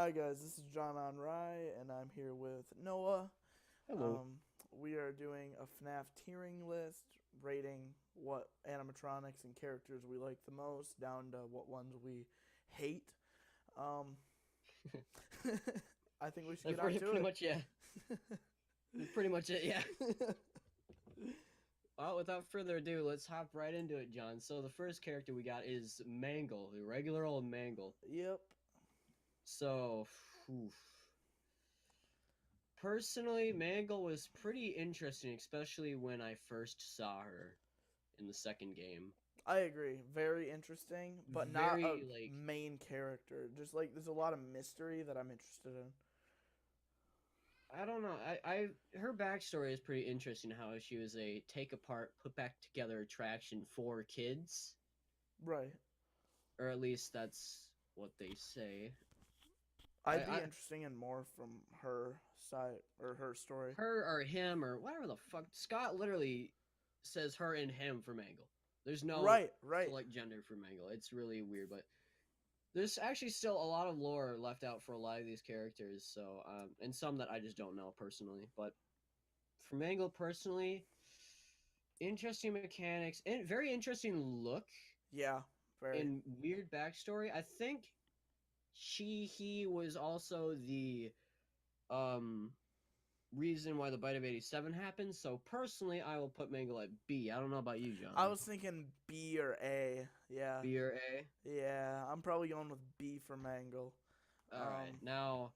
Hi guys, this is John on Rye, and I'm here with Noah. Hello. Um, we are doing a FNaF tiering list, rating what animatronics and characters we like the most, down to what ones we hate. Um, I think we should That's get on pretty to much yeah. Pretty much it, yeah. it. Well, without further ado, let's hop right into it, John. So the first character we got is Mangle, the regular old Mangle. Yep. So, whew. Personally, Mangle was pretty interesting, especially when I first saw her in the second game. I agree. Very interesting, but not Very a like main character. Just like there's a lot of mystery that I'm interested in. I don't know. Her backstory is pretty interesting. How she was a take apart, put back together attraction for kids, Right. or at least that's what they say. I'd be I interesting in more from her side or her story. her or him or whatever the fuck. Scott literally says her and him for Mangle. There's no Right, right. select gender for Mangle. It's really weird, but there's actually still a lot of lore left out for a lot of these characters. So, and some that I just don't know personally. But for Mangle personally, interesting mechanics and very interesting look Yeah, very. and weird backstory. I think he was also the um reason why the bite of 87 happened. So personally, I will put Mangle at B. I don't know about you, I John. was thinking B or A. Yeah, B or A? yeah. I'm probably going with B for Mangle. All right. Now,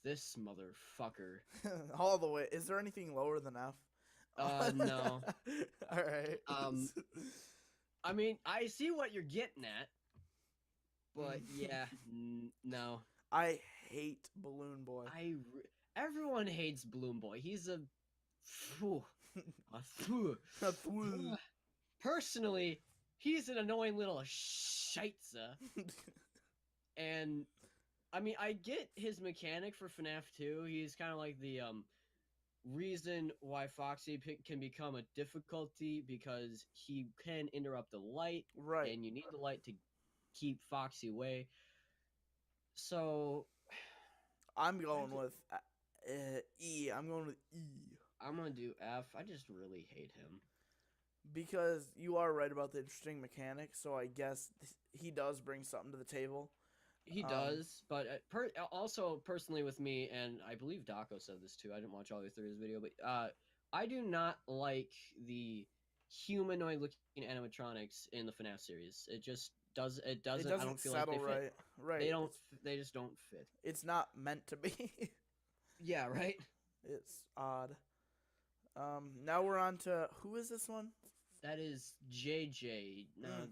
this motherfucker. All the way. Is there anything lower than F? No. All right. Um, I mean, I see what you're getting at, but yeah, no. I hate Balloon Boy. Everyone hates Bloom Boy. He's phew, a phew. Personally, he's an annoying little shitza. And I mean, I get his mechanic for FNaF 2. He's kind of like the reason why Foxy can become a difficulty because he can interrupt the light, Right. and you need the light to keep Foxy away. So I'm I going just, with E. I'm going with E. I'm gonna do F. I just really hate him. Because you are right about the interesting mechanics, so I guess he does bring something to the table. He Um, does, but also personally with me, and I believe Daco said this too. I didn't watch all the way through his video, but I do not like the humanoid looking animatronics in the FNAF series. It just does. It it doesn't. I doesn't don't feel like they settle fit. right. Right. They don't. They just don't fit. It's not meant to be. Yeah, right. It's odd. Now we're on to who is this one? That is JJ. Mm, Now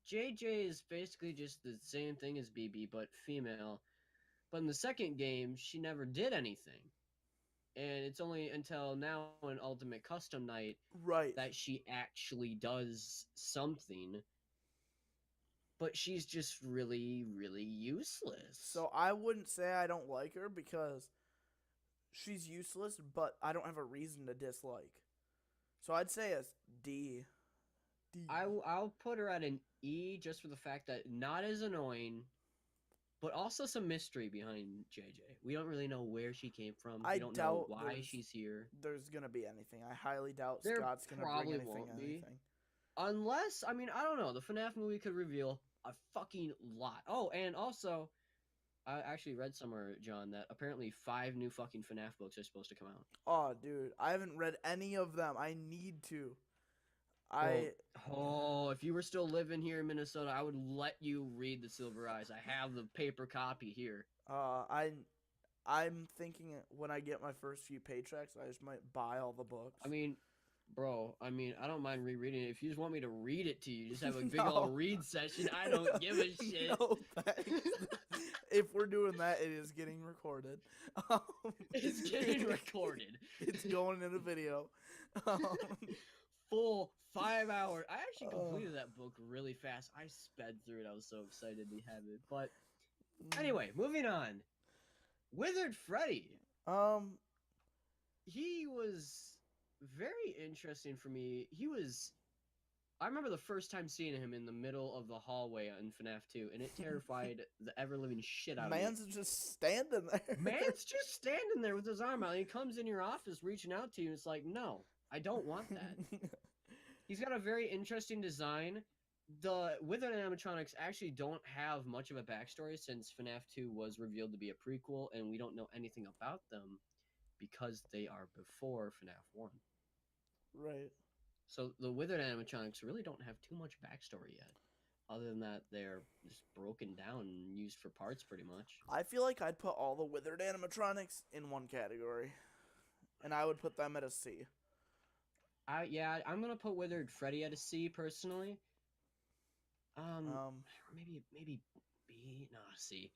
JJ is basically just the same thing as BB, but female. But in the second game, she never did anything. And it's only until now in Ultimate Custom Night right. that she actually does something. But she's just really, really So useless. I wouldn't say I don't like her because she's useless, but I don't have a reason to dislike. So I'd say it's D. D. I'll put her at an E just for the fact that not as annoying, but also some mystery behind JJ. We don't really know where she came from. I We don't know doubt why she's here. there's gonna be anything. I highly doubt There Scott's gonna bring probably anything. won't be. Anything. Unless, I mean, I don't know. The FNAF movie could reveal a fucking lot. Oh, and also, I actually read somewhere, John, that apparently 5 new fucking FNAF books are supposed to come out. Oh, dude, I haven't read any of them. I need to. Well, I oh, if you were still living here in Minnesota, I would let you read The Silver Eyes. I have the paper copy here. uh I I'm thinking when I get my first few paychecks, I just might buy all the I books. mean, bro, I mean, I don't mind rereading it. If you just want me to read it to you, just have a big old No. read session. I don't give a shit. No thanks. If we're doing that, it is getting recorded. It's getting recorded. It's going in a video. Um, Full 5 hours. I actually uh, completed that book really fast. I sped through it. I was so excited to have it. But mm, anyway, moving on. Withered Freddy. um, He was very interesting for me. He was I remember the first time seeing him in the middle of the hallway in FNaF 2, and it terrified the ever living shit out of me. Man's just standing there. Man's just standing there with his arm out. And he comes in your office reaching out to you, and it's like, no, I don't want that. He's got a very interesting design. The Withered animatronics actually don't have much of a backstory since FNaF 2 was revealed to be a prequel, and we don't know anything about them because they are before FNaF 1. Right. So the Withered animatronics really don't have too much backstory yet. Other than that, they're just broken down and used for parts pretty much. I feel like I'd put all the withered animatronics in one category, and I would put them at a C. I'm gonna put Withered Freddy at a C personally. Um, Maybe B, no C.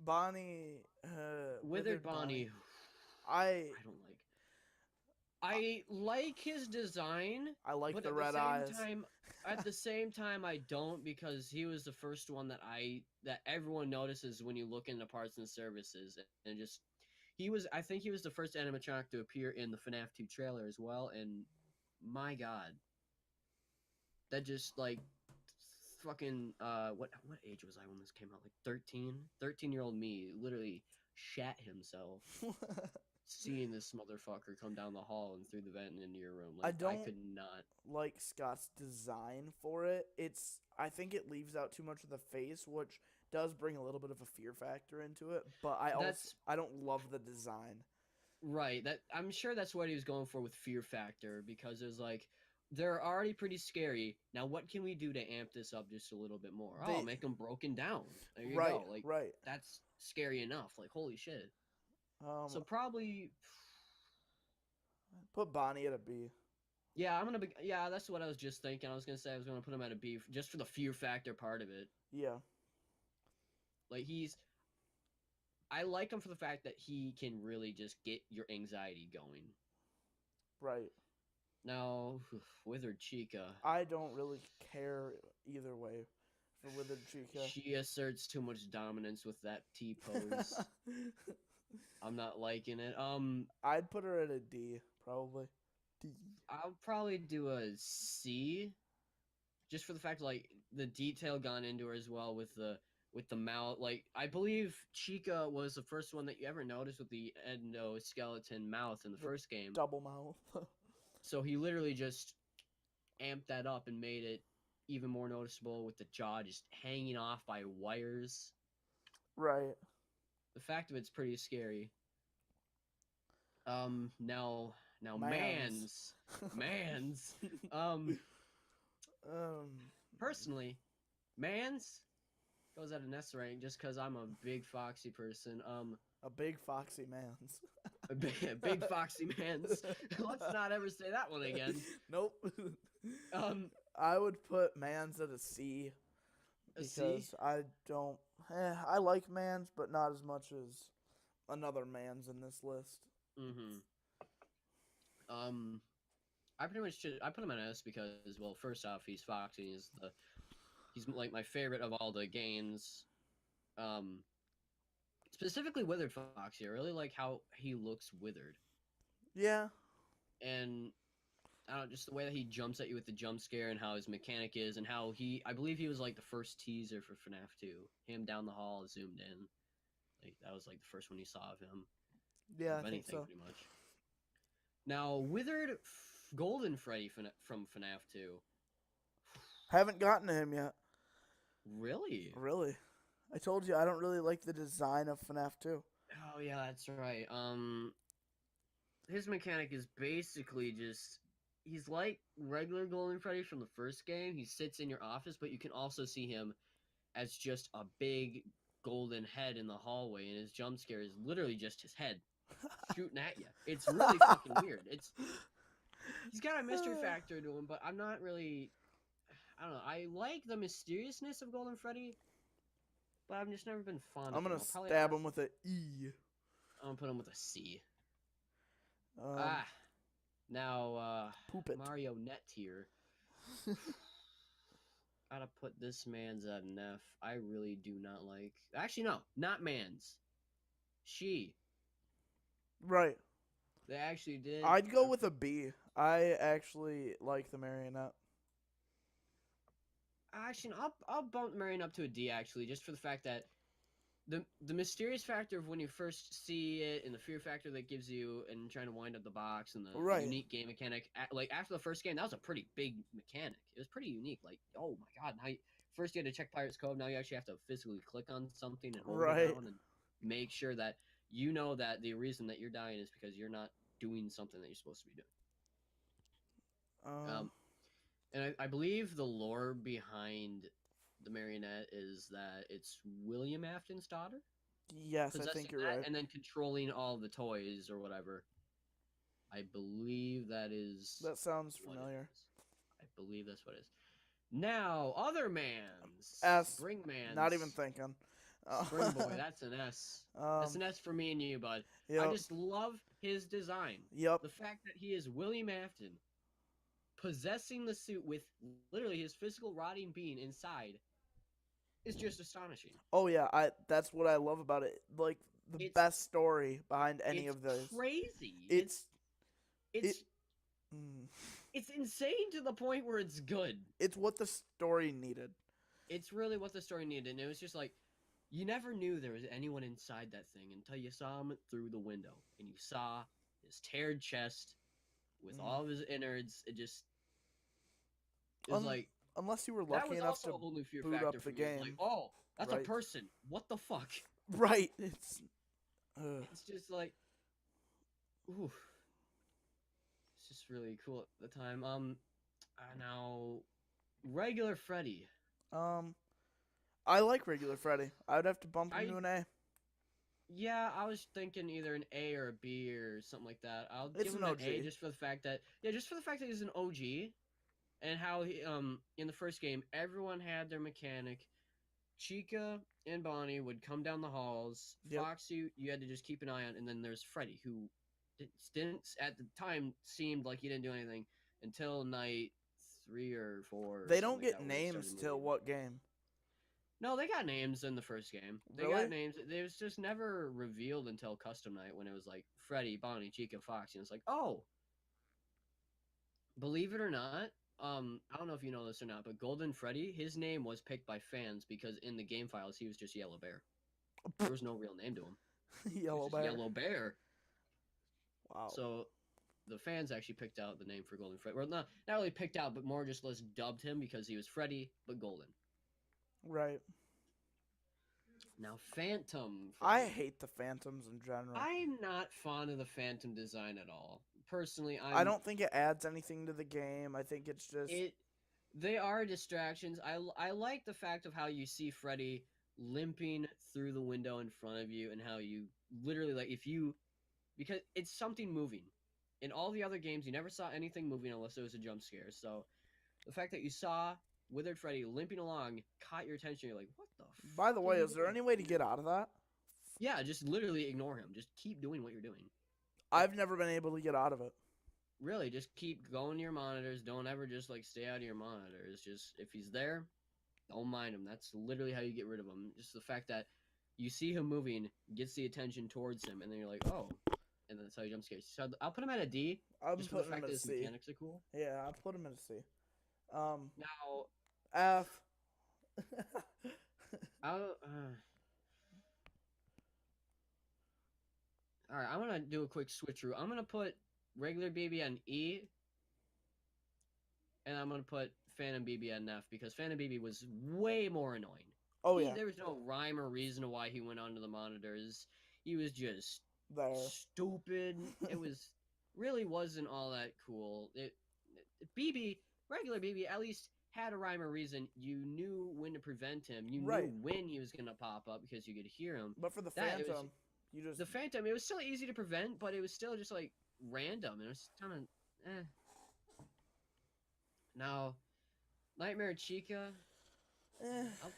Bonnie, Withered Bonnie. I don't like. I like his design. I like but the at red the same eyes. Time, at the same time, I don't because he was the first one that everyone notices when you look into parts and services, and just I think he was the first animatronic to appear in the FNaF 2 trailer as well, and my god, that just like fucking what age was I when this came out? Like 13-year-old me literally shat himself seeing this motherfucker come down the hall and through the vent and into your room. Like, I could not like Scott's design for it. I think it leaves out too much of the face, which does bring a little bit of a fear factor into it. But I don't love the design. Right. That I'm sure that's what he was going for with fear factor because it was like they're already pretty scary. Now what can we do to amp this up just a little bit more? Make them broken down. There you go. Like that's scary enough. Like holy shit. So probably put Bonnie at a B. Yeah, that's what I was just thinking. I was gonna say I was gonna put him at a B just for the fear factor part of it. Yeah. Like I like him for the fact that he can really just get your anxiety going. Right. Now, Withered Chica. I don't really care either way for Withered Chica. She asserts too much dominance with that T-pose. I'm not liking it. I'd put her at a D, probably. D. I'll probably do a C, just for the fact like the detail gone into her as well with the mouth. Like I believe Chica was the first one that you ever noticed with the endoskeleton mouth in the first game. Double mouth. So he literally just amped that up and made it even more noticeable with the jaw just hanging off by wires. Right. The fact of it's pretty scary. Now Mans. Personally, Mans goes at an S rank just because I'm a big foxy person. A big foxy Mans. a big foxy Mans. Let's not ever say that one again. Nope. I would put Mans at a C. Because I don't. I like Mans, but not as much as another Mans in this list. Mm-hmm. I pretty much I put him at S because, well, first off, he's foxy. He's like my favorite of all the games. Specifically Withered Foxy. I really like how he looks withered. Yeah. And I don't know, just the way that he jumps at you with the jump scare and how his mechanic is and how I believe he was like the first teaser for FNaF 2. Him down the hall zoomed in. Like that was like the first one you saw of him. Yeah, I think so. Pretty much. Now, Withered Golden Freddy from FNaF 2. Haven't gotten to him yet. Really? Really. I told you I don't really like the design of FNaF 2. Oh yeah, that's right. His mechanic is basically just he's like regular Golden Freddy from the first game. He sits in your office, but you can also see him as just a big golden head in the hallway, and his jump scare is literally just his head shooting at you. It's really fucking weird. He's got a mystery factor to him, but I'm not really. I don't know. I like the mysteriousness of Golden Freddy, but I've just never been fond of him. I'm gonna stab him with an E. I'm gonna put him with a C. Now, Poop it. Mario Net here. Gotta put this man's at an F. I really do not like. Actually, no, not man's. She. Right. They actually did. I'd go with a B. I actually like the marionette. actually, I'll bump Marion up to a D actually, just for the fact that the mysterious factor of when you first see it, and the fear factor that gives you, and trying to wind up the box, and the Right. unique game mechanic. Like after the first game, that was a pretty big mechanic. It was pretty unique. Like, oh my god, first you had to check Pirate's Cove. Now you actually have to physically click on something and hold it Right. down and make sure that you know that the reason that you're dying is because you're not doing something that you're supposed to be doing. Um. And I believe the lore behind the marionette is that it's William Afton's daughter. Yes, I think you're that, right. and then controlling all the toys or whatever. I believe that is. That sounds familiar. I believe that's what it is. Now, other man's S. Spring Man's. Not even thinking. Spring Boy, that's an S. That's an S for me and you, bud. Yep. I just love his design. Yep. The fact that he is William Afton, possessing the suit with literally his physical rotting being inside, is just astonishing. Oh yeah, that's what I love about it. Like the best story behind any of those. Crazy. It's insane to the point where it's good. It's what the story needed. It's really what the story needed, and it was just like you never knew there was anyone inside that thing until you saw him through the window, and you saw his teared chest with all of his innards. It was like, unless you were lucky enough to boot up the game. Like, oh, that's a person. What the fuck? Right. It's just like, ooh. It's just really cool at the time. Now, regular Freddy. I like regular Freddy. I would have to bump him to an A. Yeah, I was thinking either an A or a B or something like that. I'll give him an A just for the fact that he's an OG. And how he, in the first game, everyone had their mechanic. Chica and Bonnie would come down the halls. Yep. Foxy, you had to just keep an eye on. And then there's Freddy, who didn't at the time seemed like he didn't do anything until night 3 or 4. They don't get names till what game? No, they got names in the first game. They got names. It was just never revealed until Custom Night, when it was like Freddy, Bonnie, Chica, Foxy. And it's like, oh. Believe it or not, I don't know if you know this or not, but Golden Freddy, his name was picked by fans because in the game files he was just Yellow Bear. There was no real name to him. Yellow Bear. Yellow Bear. Wow. So the fans actually picked out the name for Golden Freddy. Well, not really picked out, but more just dubbed him because he was Freddy, but golden. Right. Now, Phantom. I hate the Phantoms in general. I'm not fond of the Phantom design at all. Personally, I don't think it adds anything to the game. I think it's just... They are distractions. I like the fact of how you see Freddy limping through the window in front of you, and how you literally, like, because it's something moving. In all the other games, you never saw anything moving unless it was a jump scare. So the fact that you saw Withered Freddy limping along caught your attention. You're like, what the fuck? By the way, is there any way to get out of that? Yeah, just literally ignore him. Just keep doing what you're doing. I've never been able to get out of it. Really, just keep going to your monitors. Don't ever just, like, stay out of your monitors. Just, if he's there, don't mind him. That's literally how you get rid of him. Just the fact that you see him moving, gets the attention towards him, and then you're like, oh. And that's how you jump scares. So I'll put him at a D. Just for the fact that his mechanics are cool. Yeah, I'll put him at a C. Now, F. Alright, I'm gonna do a quick switcheroo. I'm gonna put regular BB on E, and I'm gonna put Phantom BB on F, because Phantom BB was way more annoying. Oh, yeah. There was no rhyme or reason to why he went onto the monitors. He was just there. Stupid. It really wasn't all that cool. BB, regular BB, at least had a rhyme or reason. You knew when to prevent him. You knew when he was gonna pop up because you could hear him. But for the Phantom, the Phantom, it was still easy to prevent, but it was still just like random. It was kind of Now, Nightmare Chica, I'll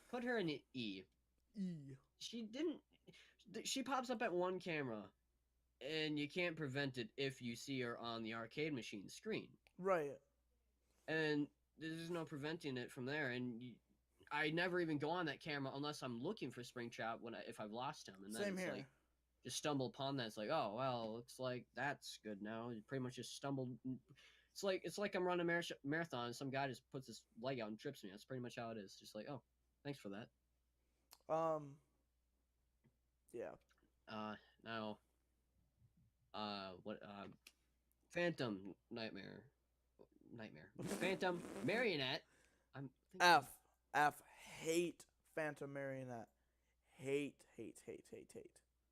put her in E. She pops up at one camera, and you can't prevent it if you see her on the arcade machine screen. Right. And there's no preventing it from there, and I never even go on that camera unless I'm looking for Springtrap if I've lost him. And then Same here. Like, just stumble upon that. It's like, oh, well, looks like that's good now. You pretty much just stumbled. It's like I'm running a marathon and some guy just puts his leg out and trips me. That's pretty much how it is. Just like, oh, thanks for that. Yeah. Now, what? Phantom Nightmare, Phantom Marionette. I'm thinking F hate Phantom Marionette. Hate.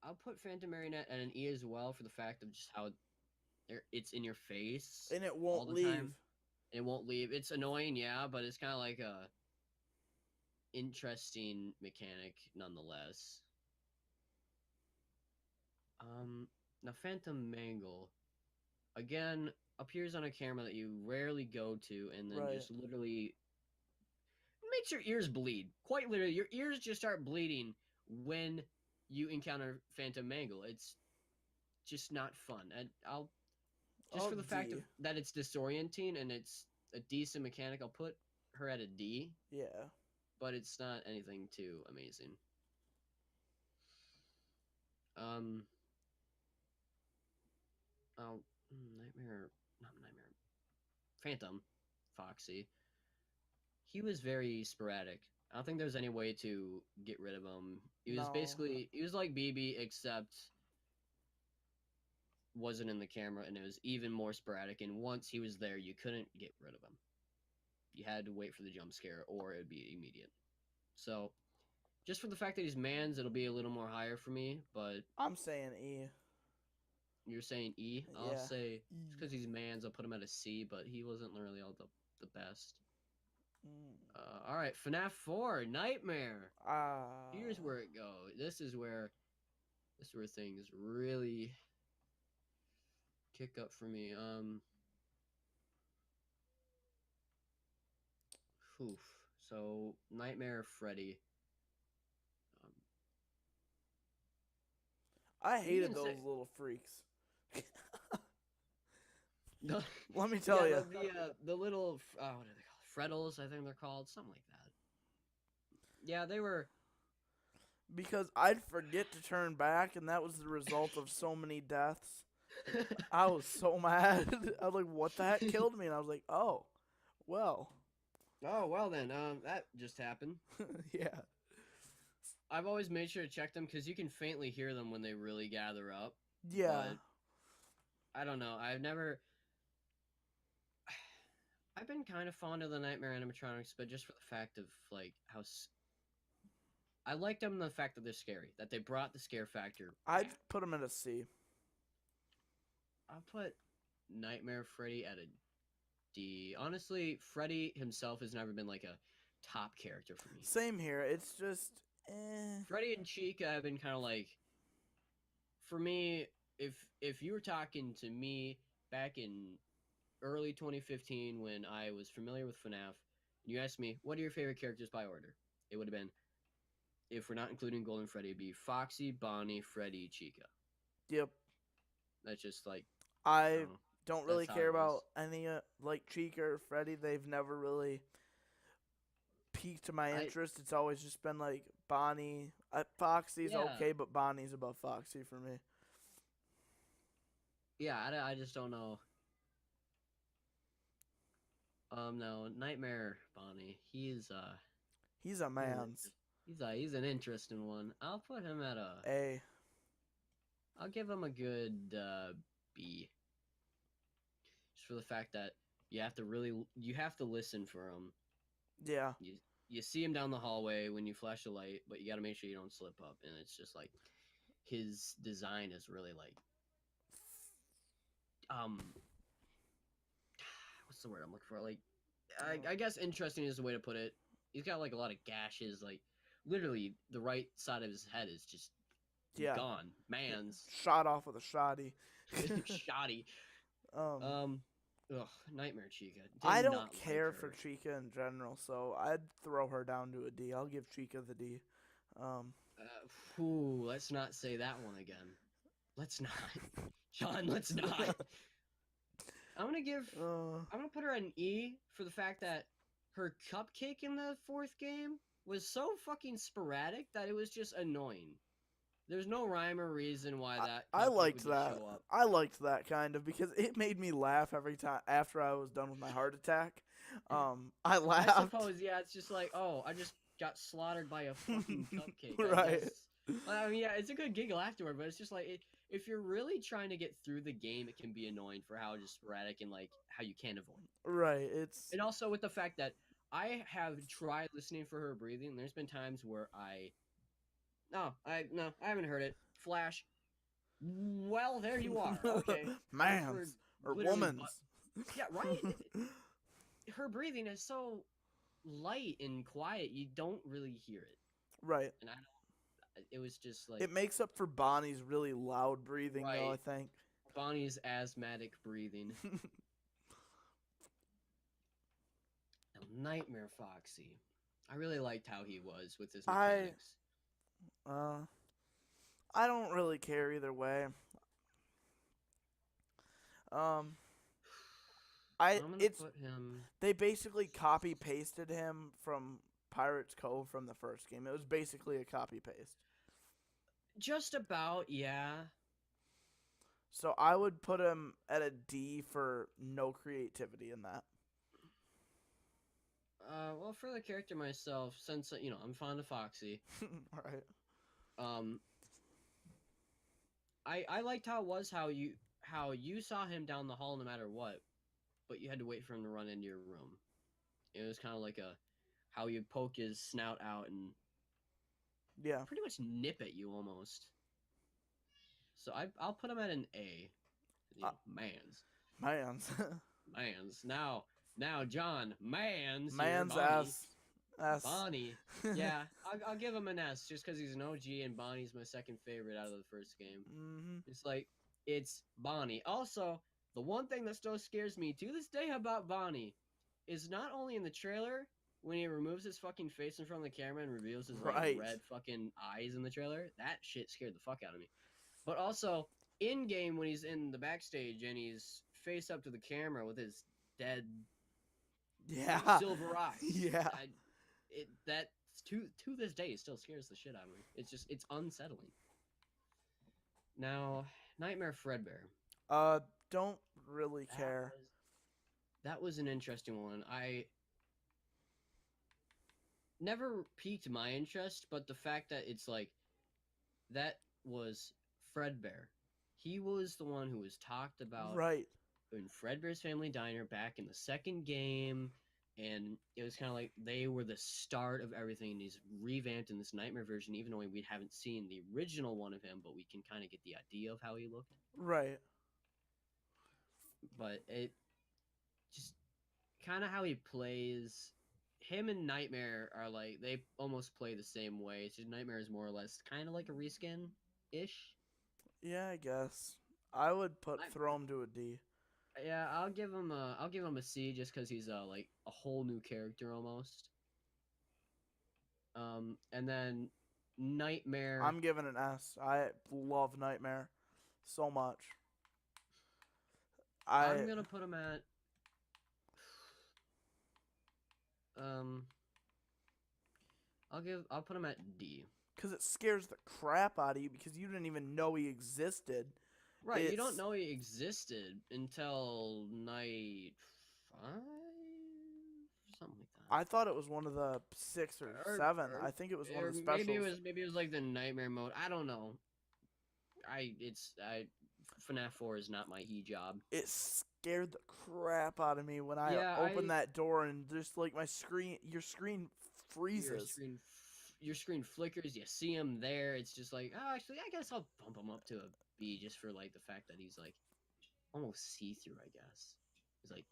I'll put Phantom Marionette at an E as well for the fact of just how it's in your face and it all won't the leave. time. It won't leave. It's annoying, yeah, but it's kind of like a interesting mechanic nonetheless. Now Phantom Mangle again appears on a camera that you rarely go to, and then just literally makes your ears bleed. Quite literally, your ears just start bleeding when you encounter Phantom Mangle. It's just not fun. And I'll just for the fact of, that it's disorienting and it's a decent mechanic, I'll put her at a D. Yeah. But it's not anything too amazing. Not Nightmare. Phantom, Foxy. He was very sporadic. I don't think there's any way to get rid of him. He was like BB except wasn't in the camera and it was even more sporadic, and once he was there you couldn't get rid of him. You had to wait for the jump scare or it would be immediate. So just for the fact that he's mans, it'll be a little more higher for me, but I'm saying E. You're saying E? I'll say just because he's mans, I'll put him at a C, but he wasn't really all the best. All right, FNaF 4 Nightmare. Here's where it goes. This is where things really kick up for me. So Nightmare Freddy. I hated those little freaks. Let me tell you. The little what are they called? Freddles, I think they're called, something like that. Yeah, they were. Because I'd forget to turn back, and that was the result of so many deaths. I was so mad. I was like, "What the heck killed me?" And I was like, "Oh, well." Oh well, then that just happened. Yeah. I've always made sure to check them because you can faintly hear them when they really gather up. Yeah. But I don't know. I've been kind of fond of the Nightmare animatronics, but just for the fact of like how I liked them, the fact that they're scary, that they brought the scare factor. I'd put them at a C. I'll put Nightmare Freddy at a D. Honestly, Freddy himself has never been like a top character for me. Same here. It's just Freddy and Chica have been kind of like, for me, if you were talking to me back in early 2015 when I was familiar with FNaF, and you asked me, what are your favorite characters by order? It would have been, if we're not including Golden Freddy, it'd be Foxy, Bonnie, Freddy, Chica. Yep. That's just like... I don't really care about any, like Chica or Freddy. They've never really piqued my interest. It's always just been like Bonnie. Foxy's okay, but Bonnie's above Foxy for me. Yeah, I just don't know. No, Nightmare Bonnie. He's a man's. He's an interesting one. I'll put him at A. I'll give him a good B. Just for the fact that you have to listen for him. Yeah. You see him down the hallway when you flash a light, but you got to make sure you don't slip up. And it's just like his design is really like what's the word I'm looking for? Like I guess interesting is the way to put it. He's got like a lot of gashes, like literally the right side of his head is just gone. Man's shot off with a shotty. Shoddy. Nightmare Chica. I don't care for Chica in general, so I'd throw her down to a D. I'll give Chica the D. Let's not say that one again. Let's not. Sean, let's not. I'm gonna put her an E for the fact that her cupcake in the 4th game was so fucking sporadic that it was just annoying. There's no rhyme or reason why that I cupcake liked would just that. show up. I liked that kind of because it made me laugh every time after I was done with my heart attack. I I laughed. suppose, yeah, it's just like, oh, I just got slaughtered by a fucking cupcake, I Right. guess. I mean, yeah, it's a good giggle afterward, but it's just like, if you're really trying to get through the game, it can be annoying for how just sporadic and, like, how you can't avoid it. Right. It's And also with the fact that I have tried listening for her breathing, and there's been times where no, I haven't heard it. Flash. Well, there you are. Okay. Thanks for man's or literally, woman's. yeah, right? Her breathing is so light and quiet, you don't really hear it. Right. And I don't. It was just like It makes up for Bonnie's really loud breathing, though, I right. think. Bonnie's asthmatic breathing. Now, Nightmare Foxy. I really liked how he was with his mechanics. I don't really care either way. Um, I'm gonna put him. They basically copy pasted him from Pirates Cove from the first game. It was basically a copy paste. Just about, yeah. So I would put him at a D for no creativity in that. Well, for the character myself, since I'm fond of Foxy. Right. I liked how it was how you saw him down the hall no matter what, but you had to wait for him to run into your room. It was kind of like how you poke his snout out and pretty much nip at you almost. So I'll put him at an A. Mans. Now John Mans here, Bonnie. S. Bonnie. Yeah, I'll give him an S just because he's an OG and Bonnie's my second favorite out of the first game. Mm-hmm. It's like, it's Bonnie. Also, the one thing that still scares me to this day about Bonnie is not only in the trailer when he removes his fucking face in front of the camera and reveals his like red fucking eyes in the trailer. That shit scared the fuck out of me. But also in game when he's in the backstage and he's face up to the camera with his dead silver eyes. Yeah. That to this day it still scares the shit out of me. It's unsettling. Now, Nightmare Fredbear. Don't really care. That was an interesting one. I never piqued my interest, but the fact that it's like that was Fredbear. He was the one who was talked about in Fredbear's Family Diner back in the second game, and it was kind of like they were the start of everything, and he's revamped in this Nightmare version, even though we haven't seen the original one of him, but we can kind of get the idea of how he looked. Right. But it just kind of how he plays. Him and Nightmare are like, they almost play the same way. So Nightmare is more or less kind of like a reskin-ish. Yeah, I guess. I would throw him to a D. Yeah, I'll give him a C just because he's like a whole new character almost. And then Nightmare. I'm giving an S. I love Nightmare so much. I'm gonna put him at I'll put him at D. Because it scares the crap out of you because you didn't even know he existed. Right, you don't know he existed until night 5? Something like that. I thought it was one of the 6 or 7. I think it was one of the specials. Maybe it was like the Nightmare mode. I don't know. FNaF 4 is not my job. It scared the crap out of me when I opened that door and just like your screen freezes. Your screen flickers. You see him there. It's just like, oh, actually, I guess I'll bump him up to a B just for like the fact that he's like almost see-through. I guess he's like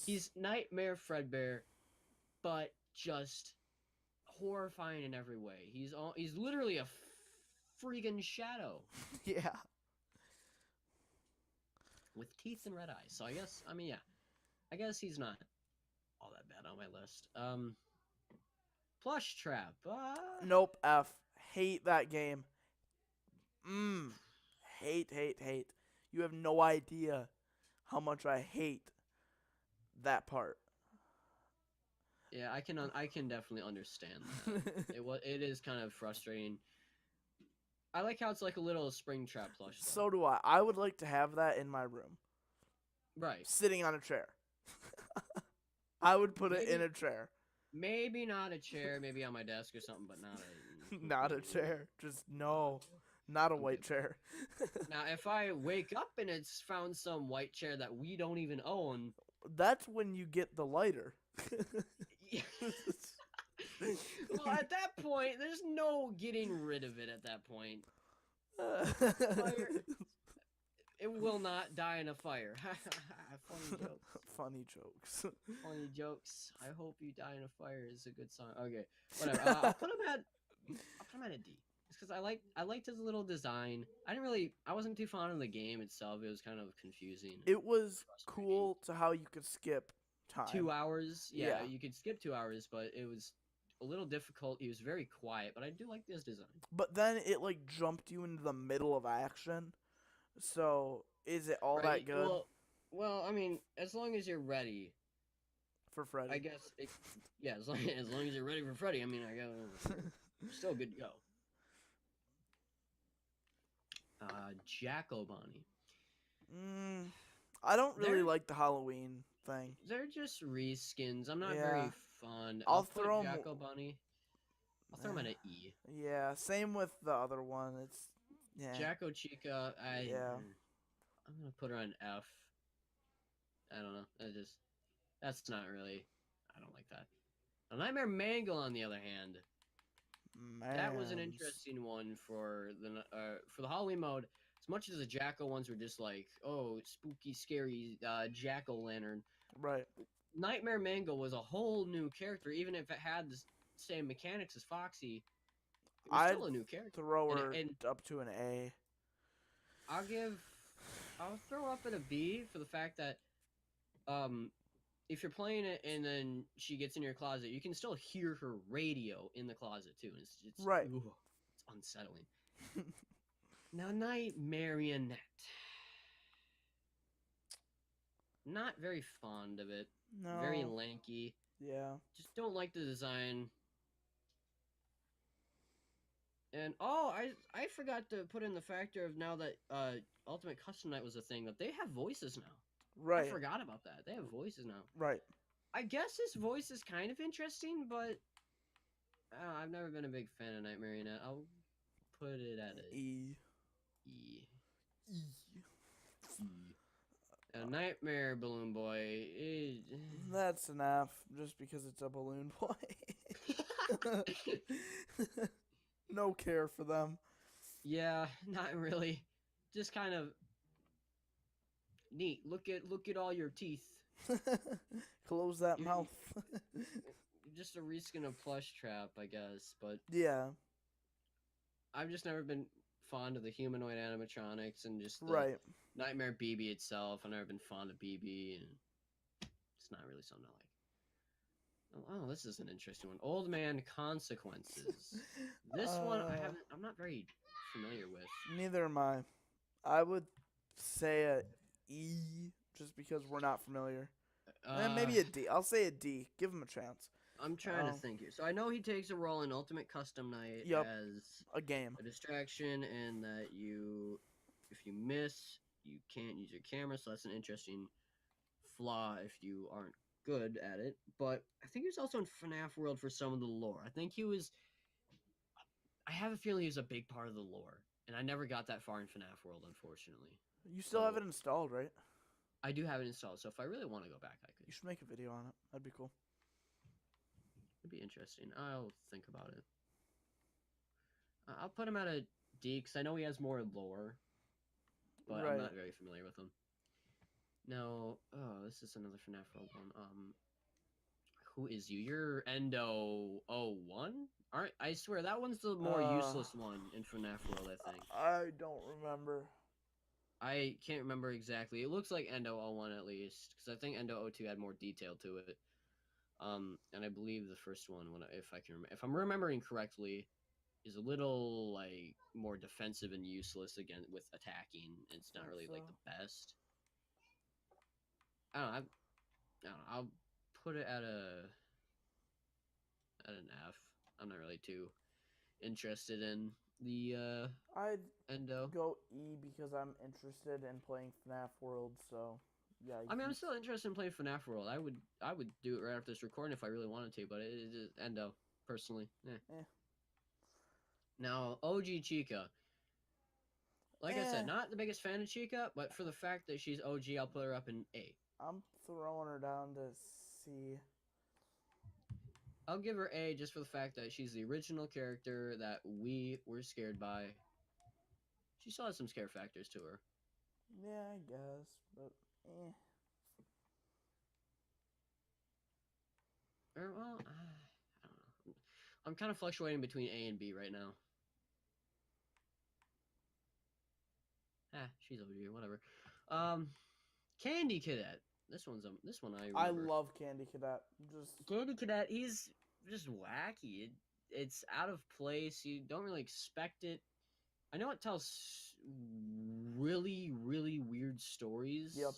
he's Nightmare Fredbear, but just horrifying in every way. He's literally a freaking shadow. Yeah. With teeth and red eyes. So I guess he's not all that bad on my list. Plush Trap. Nope. F. Hate that game. Hate. You have no idea how much I hate that part. Yeah, I can definitely understand that. It is kind of frustrating. I like how it's like a little spring trap plush. Though. So do I. I would like to have that in my room. Right. Sitting on a chair. I would put it in Maybe a chair. maybe not a chair, maybe on my desk or something, but not a Not a chair. Just no. Not a I'm white good. chair. Now, if I wake up and it's found some white chair that we don't even own, That's when you get the lighter. well, at that point, there's no getting rid of it. At that point, fire. It will not die in a fire. Funny jokes. Funny jokes. Funny jokes. I hope you die in a fire is a good song. Okay, whatever. I'll put him at a D. It's because I liked his little design. I wasn't too fond of the game itself. It was kind of confusing. It was cool to how you could skip time. 2 hours. Yeah, Yeah. you could skip 2 hours, but it was a little difficult. He was very quiet, but I do like this design. But then it like jumped you into the middle of action. So is it all that good Well, I mean, as long as you're ready, for Freddy? I guess. Yeah, as long as you're ready for Freddy, I mean, I guess you're still good to go. Jacko Bonnie. I don't really like the Halloween thing. They're just reskins. I'm not Yeah. very fond. I'll put throw 'em- Jacko Bunny. I'll throw him at an E. Yeah, same with the other one. It's Jacko Chica. I'm gonna put her on F. I don't know. That's not really. I don't like that. A Nightmare Mangle, on the other hand, that was an interesting one for the Halloween mode. As much as the Jacko ones were just like, oh, spooky, scary jack-o'-lantern. Right. Nightmare Mangle was a whole new character, even if it had the same mechanics as Foxy. It was still a new character. Throw her up to an A. I'll throw up at a B for the fact that, if you're playing it and then she gets in your closet, you can still hear her radio in the closet too. It's right. Ooh, it's unsettling. Now, Night Marionette. Not very fond of it. No. Very lanky. Yeah. Just don't like the design. And I forgot to put in the factor of now that Ultimate Custom Night was a thing, that they have voices now. Right. I forgot about that. They have voices now. Right. I guess his voice is kind of interesting, but I've never been a big fan of Night Marionette. I'll put it at a E. E. Nightmare Balloon Boy. That's an F, just because it's a balloon boy. No care for them. Yeah, not really. Just kind of neat. Look at all your teeth. Close that mouth. Just a reskin of Plush Trap, I guess, but yeah. I've just never been fond of the humanoid animatronics and just the Nightmare BB itself. I've never been fond of BB, and it's not really something I like. Oh, this is an interesting one. Old Man Consequences. This one I'm not very familiar with. Neither am I. I would say a E, just because we're not familiar. Maybe a D. I'll say a D. Give him a chance. I'm trying to think here. So I know he takes a role in Ultimate Custom Night as a game, a distraction, and that if you miss, you can't use your camera. So that's an interesting flaw if you aren't good at it. But I think he was also in FNaF World for some of the lore. I have a feeling he was a big part of the lore, and I never got that far in FNaF World, unfortunately. You still have it installed, right? I do have it installed, so if I really want to go back, I could. You should make a video on it. That'd be cool. It'd be interesting. I'll think about it. I'll put him at a D, because I know he has more lore, but I'm not very familiar with him. No, this is another FNaF World one. Who is you? You're Endo 01? Alright, I swear, that one's the more useless one in FNaF World, I think. I don't remember. I can't remember exactly. It looks like Endo 01 at least, because I think Endo 02 had more detail to it. And I believe the first one, if I'm remembering correctly, is a little like more defensive and useless again with attacking. It's not really like the best. I don't know. I'll put it at an F. I'm not really too interested in the I'd Endo. go E because I'm interested in playing FNaF World. So yeah, I mean, I'm still interested in playing FNAF World. I would do it right after this recording if I really wanted to, but it is Endo personally. Eh. Now, OG Chica. Like I said, not the biggest fan of Chica, but for the fact that she's OG, I'll put her up in A. I'm throwing her down to C. I'll give her A just for the fact that she's the original character that we were scared by. She still has some scare factors to her. Yeah, I guess, but eh. Well, I don't know. I'm kind of fluctuating between A and B right now. She's over here, whatever. Candy Cadet. This one I remember. I love Candy Cadet. Candy Cadet, he's just wacky. It's out of place. You don't really expect it. I know it tells really, really weird stories. Yep.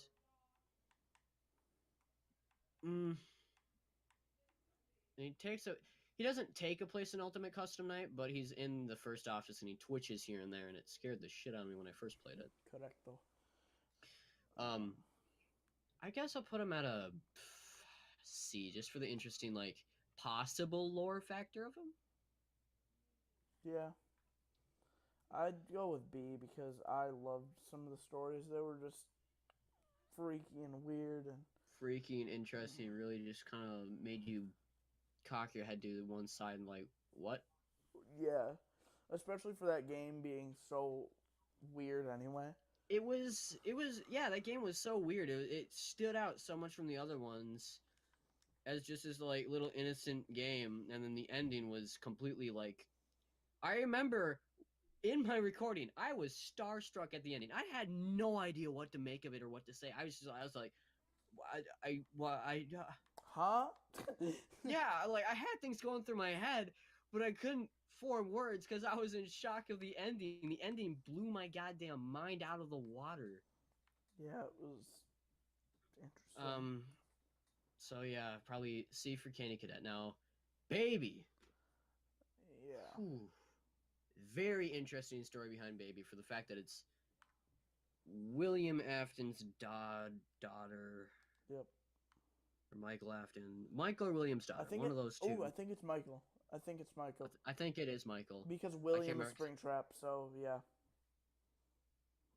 He doesn't take a place in Ultimate Custom Night, but he's in the first office and he twitches here and there, and it scared the shit out of me when I first played it. Correcto. I guess I'll put him at a C, just for the interesting, like, possible lore factor of him. Yeah. I'd go with B because I loved some of the stories. They were just freaky and weird and freaky and interesting. Really just kind of made you cock your head to one side and like, what? Yeah. Especially for that game being so weird anyway. It was yeah, that game was so weird. It stood out so much from the other ones as just this like little innocent game, and then the ending was completely like, I remember in my recording, I was starstruck at the ending. I had no idea what to make of it or what to say. I was like, huh? Yeah, like I had things going through my head, but I couldn't form words because I was in shock of the ending. The ending blew my goddamn mind out of the water. Yeah, it was interesting. So yeah, probably C for Candy Cadet. Now, Baby. Yeah. Whew. Very interesting story behind Baby for the fact that it's William Afton's daughter. Yep. Or Michael Afton. Michael or William's daughter. One of those two. Oh, I think it's Michael. I think it's Michael. I think it is Michael. Because William is Springtrap, so yeah.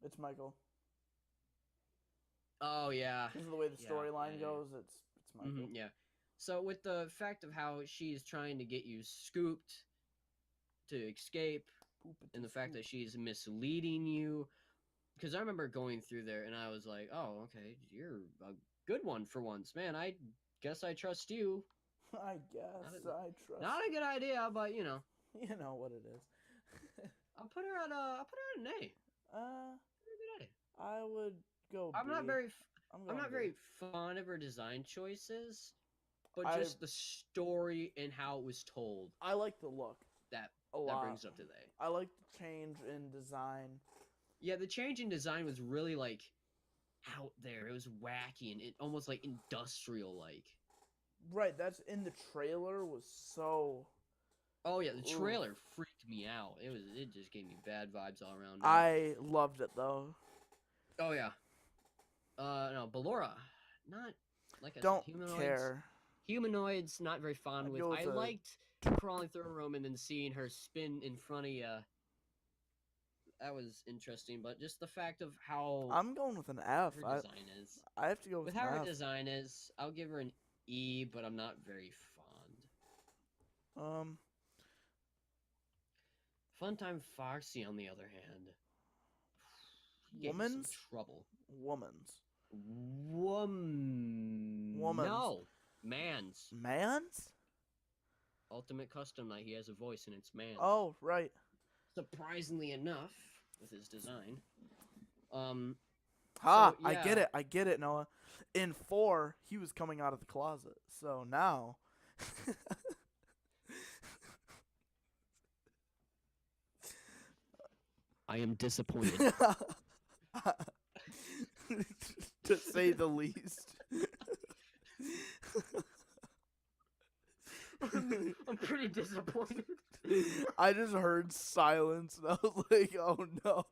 It's Michael. Oh yeah. Because of the way the storyline goes, it's Michael. Yeah. So with the fact of how she's trying to get you scooped to escape, and the fact that she's misleading you, because I remember going through there and I was like, oh, okay, you're a good one for once, man. I guess I trust you. I guess I trust. Not a good idea, but you know. You know what it is. I'll put her at an A. I would go B. I'm not very fond of her design choices, but just the story and how it was told. I like the look. That brings it up to today. I like the change in design. Yeah, the change in design was really like out there. It was wacky and it almost like industrial like. Right, that's in the trailer was so. Oh yeah, the trailer freaked me out. It just gave me bad vibes all around. I loved it though. Oh yeah. No, Ballora, not like I don't said, humanoids. Care. Humanoids, not very fond with. I liked crawling through a room and then seeing her spin in front of you. That was interesting, but just the fact of how I'm going with an F. Her design is. I have to go with how an her F. design is. I'll give her an E, but I'm not very fond. Funtime Foxy, on the other hand, Woman's trouble. Woman's. No, man's. Man's. Ultimate Custom Night. He has a voice, and it's man. Oh, right. Surprisingly enough, with his design. Yeah. I get it, Noah. In 4, he was coming out of the closet. So now I am disappointed. To say the least. I'm pretty disappointed. I just heard silence and I was like, oh no.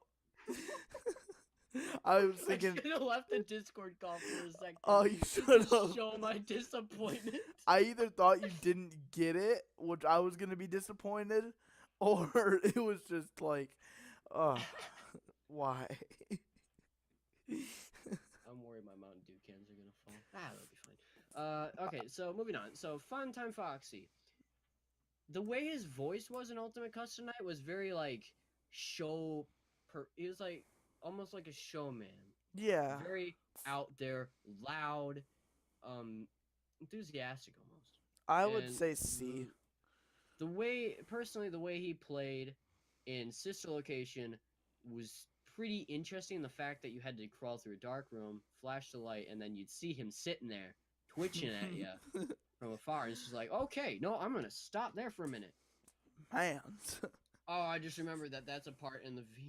I was thinking, I should have left the Discord call for a second. oh, you just should to have. show my disappointment. I either thought you didn't get it, which I was gonna be disappointed, or it was just like, why? I'm worried my Mountain Dew cans are gonna fall. That'll be fine. Okay, so moving on. So Funtime Foxy. The way his voice was in Ultimate Custom Night was very like he was like almost like a showman. Yeah. Very out there, loud, enthusiastic almost. I would say C. The way he played in Sister Location was pretty interesting. The fact that you had to crawl through a dark room, flash the light, and then you'd see him sitting there twitching at you from afar. And it's just like, okay, no, I'm gonna stop there for a minute. Man. Oh, I just remembered that's a part in the VR.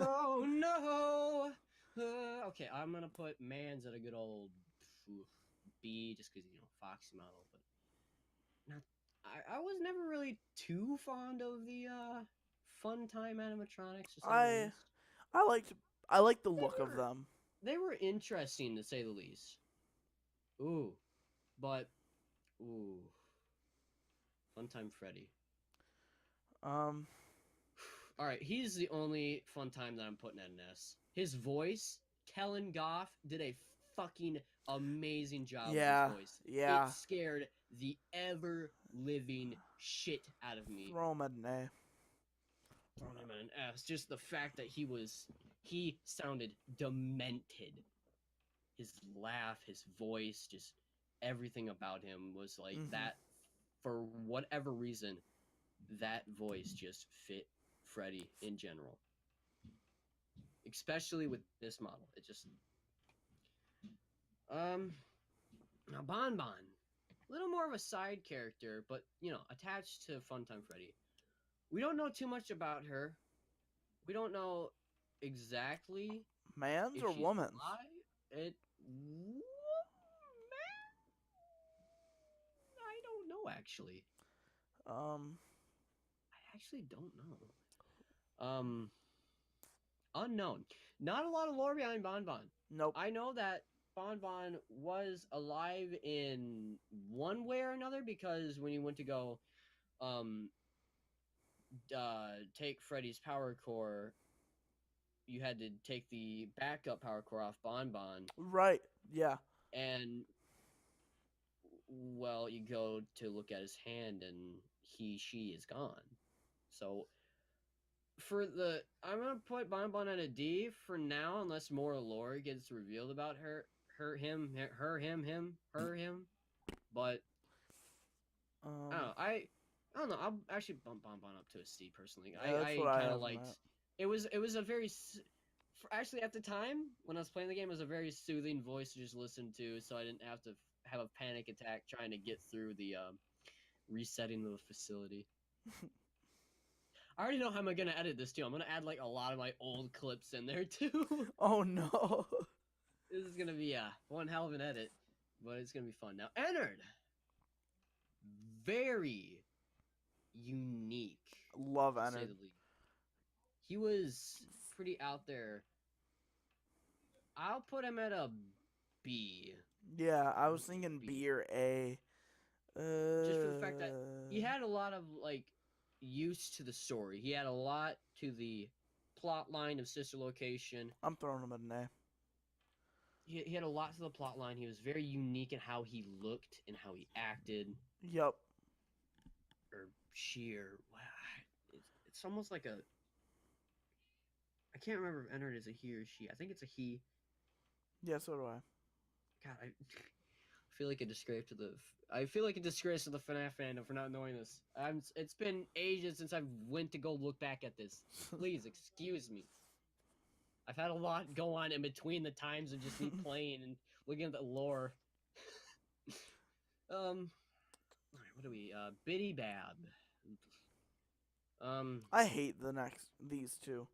Oh no! Okay, I'm gonna put Mans at a good old B, just because Foxy model. But not, I was never really too fond of the Funtime animatronics. I like the look of them. They were interesting to say the least. Ooh, Funtime Freddy. All right, he's the only Funtime that I'm putting at an S. His voice, Kellen Goff, did a fucking amazing job with his voice. Yeah. It scared the ever-living shit out of me. Throw him at an A. Throwing him at an S. Just the fact that he sounded demented. His laugh, his voice, just everything about him was like that. For whatever reason, that voice just fit Freddy in general. Especially with this model. It just... Now Bon Bon. A little more of a side character, but, attached to Funtime Freddy. We don't know too much about her. We don't know exactly... Mans or women's? Man? I don't know, actually. I actually don't know. Unknown. Not a lot of lore behind Bon Bon. Nope. I know that Bon Bon was alive in one way or another because when you went to go take Freddy's power core, you had to take the backup power core off Bon Bon. Right, yeah. And, well, you go to look at his hand and she is gone. So... I'm gonna put Bon Bon at a D for now, unless more lore gets revealed about her, him. But I don't know. I'll actually bump Bon Bon up to a C personally. Yeah, I kind of liked. It was a very actually at the time when I was playing the game, it was a very soothing voice to just listen to, so I didn't have to have a panic attack trying to get through the resetting of the facility. I already know how I'm gonna edit this too. I'm gonna add like a lot of my old clips in there too. Oh no. This is gonna be one hell of an edit, but it's gonna be fun. Now, Ennard. Very unique. Love Ennard. He was pretty out there. I'll put him at a B. Yeah, I was thinking B or A. Just for the fact that he had a lot of like use to the story. He had a lot to the plot line of Sister Location. I'm throwing him at an A. He had a lot to the plot line. He was very unique in how he looked and how he acted. Yup. Or she, or it's almost like a... I can't remember if Ennard is a he or she. I think it's a he. Yeah, so do I. God, I feel like a disgrace to the... I feel like a disgrace to the FNaF fandom for not knowing this. It's been ages since I went to go look back at this. Please, excuse me. I've had a lot go on in between the times of just me playing and looking at the lore. Alright, what do we... Biddy Bab. I hate these two.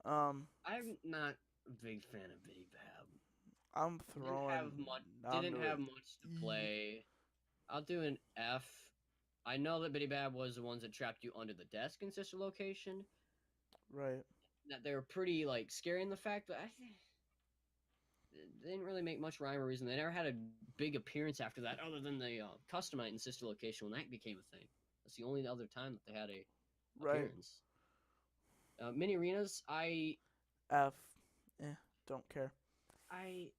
I'm not a big fan of Biddy Bab. I'm throwing... Didn't have much to play. I'll do an F. I know that Bitty Bab was the ones that trapped you under the desk in Sister Location. Right. That they were pretty like scary in the fact that they didn't really make much rhyme or reason. They never had a big appearance after that, other than the custom night in Sister Location when that became a thing. That's the only other time that they had a Right. appearance. Mini arenas, F. Don't care.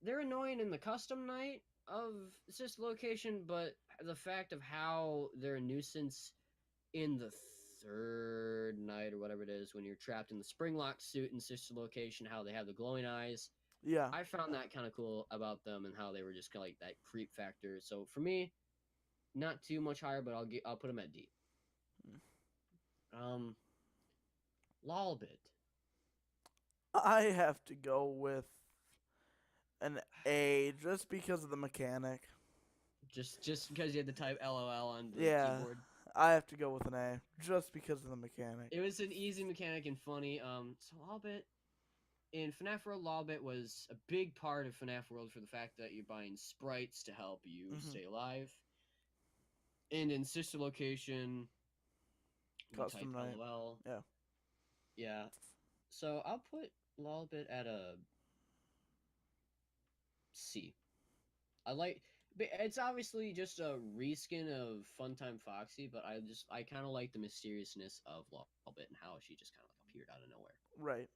they're annoying in the custom night of Sister Location, but the fact of how they're a nuisance in the third night or whatever it is when you're trapped in the spring lock suit in Sister Location, how they have the glowing eyes. Yeah. I found that kind of cool about them and how they were just kind of like that creep factor. So for me, not too much higher, but I'll put them at D. Lolbit. I have to go with an A just because of the mechanic. Just because you had to type LOL on the keyboard. I have to go with an A just because of the mechanic. It was an easy mechanic and funny. So Lolbit in FNaF World, Lolbit was a big part of FNaF World for the fact that you're buying sprites to help you stay alive. And in Sister Location, Custom night. LOL. Yeah. Yeah. So I'll put Lolbit at a C. It's obviously just a reskin of Funtime Foxy, but I kind of like the mysteriousness of Lolbit and how she just kind of like appeared out of nowhere. Right.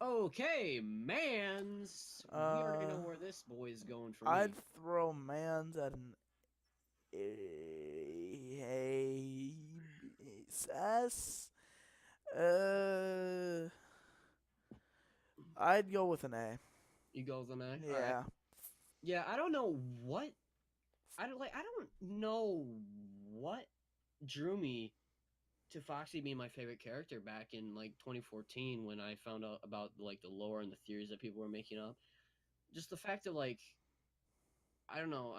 Okay, Mans. We already know where this boy's going for me. I'd throw Mans at an S. I'd go with an A. You go with an A? Yeah. Right. Yeah, I don't know what. I don't know what drew me to Foxy being my favorite character back in like 2014 when I found out about like the lore and the theories that people were making up. Just the fact that like I don't know,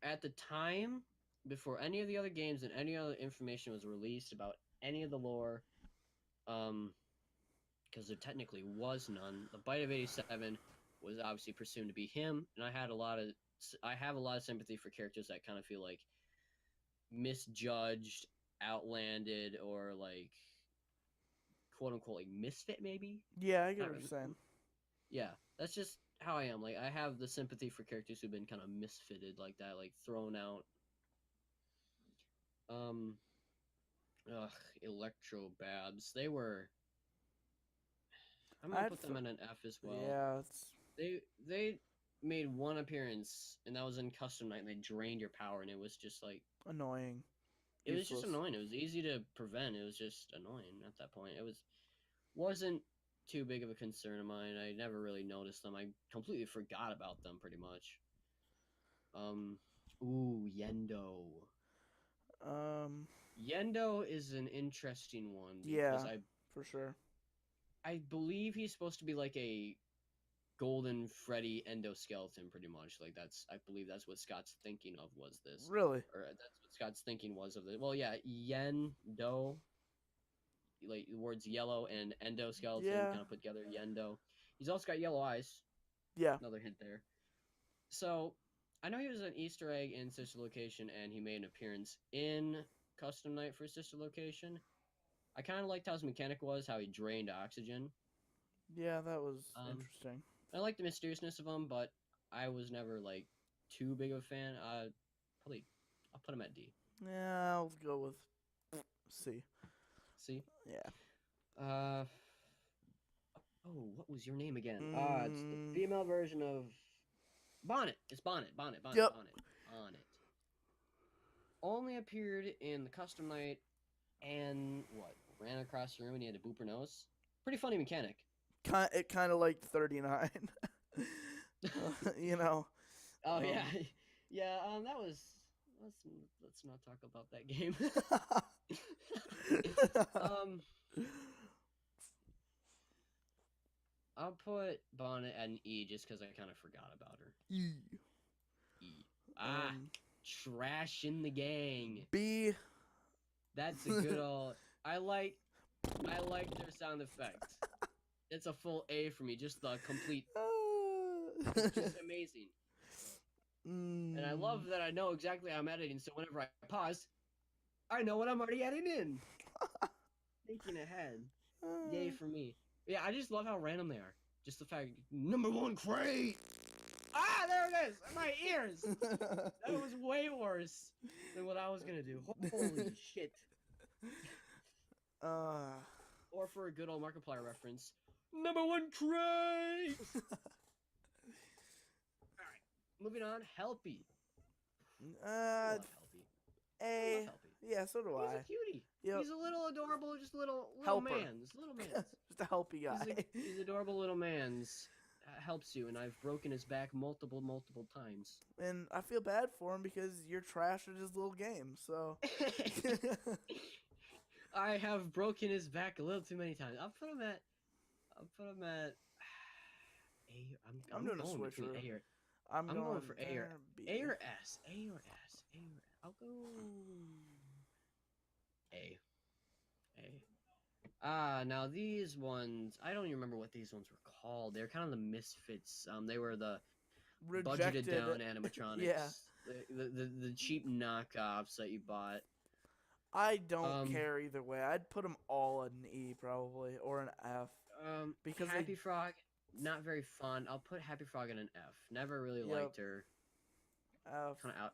at the time before any of the other games and any other information was released about any of the lore, because there technically was none. The Bite of 87 was obviously presumed to be him, and I have a lot of sympathy for characters that kind of feel like misjudged, outlanded, or like quote unquote like misfit maybe. Yeah, I get what you're saying. Yeah, that's just how I am. Like I have the sympathy for characters who've been kind of misfitted like that, like thrown out. Electro Babs. They were. I'm gonna put them in an F as well. Yeah, they made one appearance, and that was in Custom Night, and they drained your power, and it was just like annoying. It was just annoying. It was easy to prevent. It was just annoying at that point. Wasn't too big of a concern of mine. I never really noticed them. I completely forgot about them pretty much. Yendo. Yendo is an interesting one. Yeah, for sure. I believe he's supposed to be like a Golden Freddy endoskeleton, pretty much. Like I believe that's what Scott's thinking of was this. Really? Or that's what Scott's thinking was of it. Well, yeah, Yendo. Like the words yellow and endoskeleton kind of put together. Yendo. He's also got yellow eyes. Yeah. Another hint there. So I know he was an Easter egg in Sister Location, and he made an appearance in Custom Night for Sister Location. I kind of liked how his mechanic was, how he drained oxygen. Yeah, that was interesting. I like the mysteriousness of him, but I was never like too big of a fan. I'll put him at D. Yeah, I'll go with C. C? Yeah. What was your name again? It's the female version of Bonnet. It's Bonnet. Bonnet. Only appeared in the Custom Night and ran across the room and he had to boop her nose. Pretty funny mechanic. It kind of like 39. You know. Oh yeah, yeah. That was. Let's not talk about that game. I'll put Bonnet at an E just because I kind of forgot about her. E. Trash in the gang. B. That's a good old. I like their sound effects. It's a full A for me. Just the complete. It's just amazing. And I love that I know exactly how I'm editing, so whenever I pause, I know what I'm already editing in. Thinking ahead. Yay for me. Yeah, I just love how random they are. Just the fact, #1 crate! Ah, there it is! My ears! That was way worse than what I was gonna do. Holy shit. Or for a good old Markiplier reference, #1 crate! Alright, moving on, Helpy. I love Helpy. I love Helpy. Yeah, so do I. He's a cutie. Yep. He's a little adorable, just little man's. Little man's. Just a helpy guy. He's adorable little man's. Helps you, and I've broken his back multiple times. And I feel bad for him because you're trash at his little game, so... I have broken his back a little too many times. I'll put him at A. I'm doing a switch between A or... I'm going for A or B. A or S. A or S. A or S. I'll go A. Now these ones, I don't even remember what these ones were called. They're kind of the misfits. They were the budgeted down animatronics. Yeah. The cheap knockoffs that you bought. I don't care either way. I'd put them all in an E probably, or an F. Because Happy Frog, not very fun. I'll put Happy Frog in an F. Never really liked her. F. Kind of out.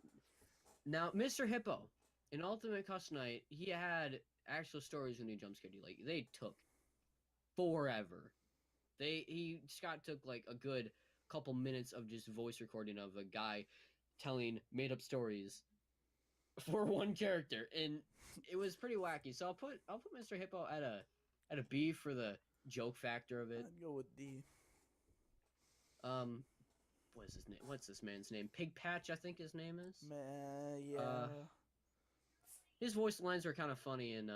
Now, Mr. Hippo, in Ultimate Custom Night, he had actual stories when he jump scared you. Like, they took forever. Scott took like a good couple minutes of just voice recording of a guy telling made up stories for one character, and it was pretty wacky. So I'll put Mr. Hippo at a B for the joke factor of it. I'd go with D. What is his name? What's this man's name? Pig Patch, I think his name is. Yeah. His voice lines were kind of funny in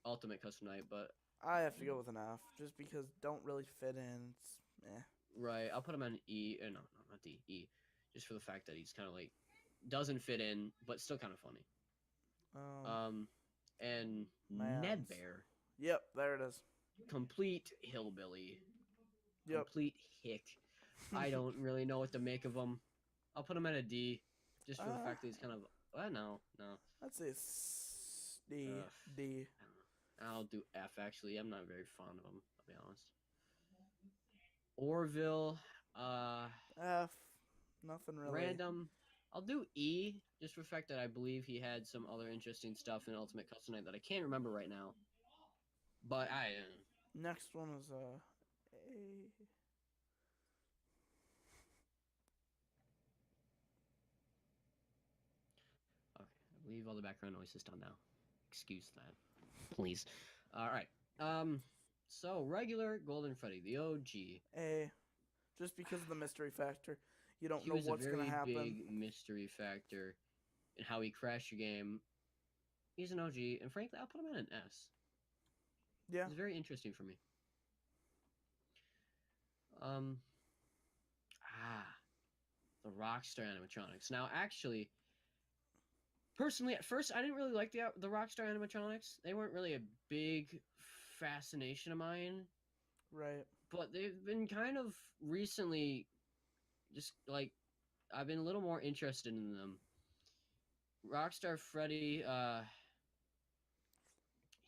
Ultimate Custom Night, but I have to go with an F just because don't really fit in. It's Right. I'll put him on E. No, not D. E. Just for the fact that he's kind of like doesn't fit in, but still kind of funny. And Ned Bear. Yep, there it is. Complete hillbilly. Yep. Complete hick. I don't really know what to make of him. I'll put him at a D, just for the fact that he's kind of. No. I'd say D. D. I'll do F. Actually, I'm not very fond of him. I'll be honest. Orville. F. Nothing really. Random. I'll do E, just for the fact that I believe he had some other interesting stuff in Ultimate Custom Night that I can't remember right now. But Next one is A. Okay, I believe all the background noise is done now. Excuse that, please. All right. So regular Golden Freddy, the OG. A. Just because of the mystery factor. You don't know what's going to happen. He was a very big mystery factor in how he crashed your game. He's an OG, and frankly, I'll put him in an S. Yeah. It's very interesting for me. The Rockstar animatronics. Now, actually, personally, at first, I didn't really like the Rockstar animatronics. They weren't really a big fascination of mine. Right. But they've been kind of recently, just like, I've been a little more interested in them. Rockstar Freddy,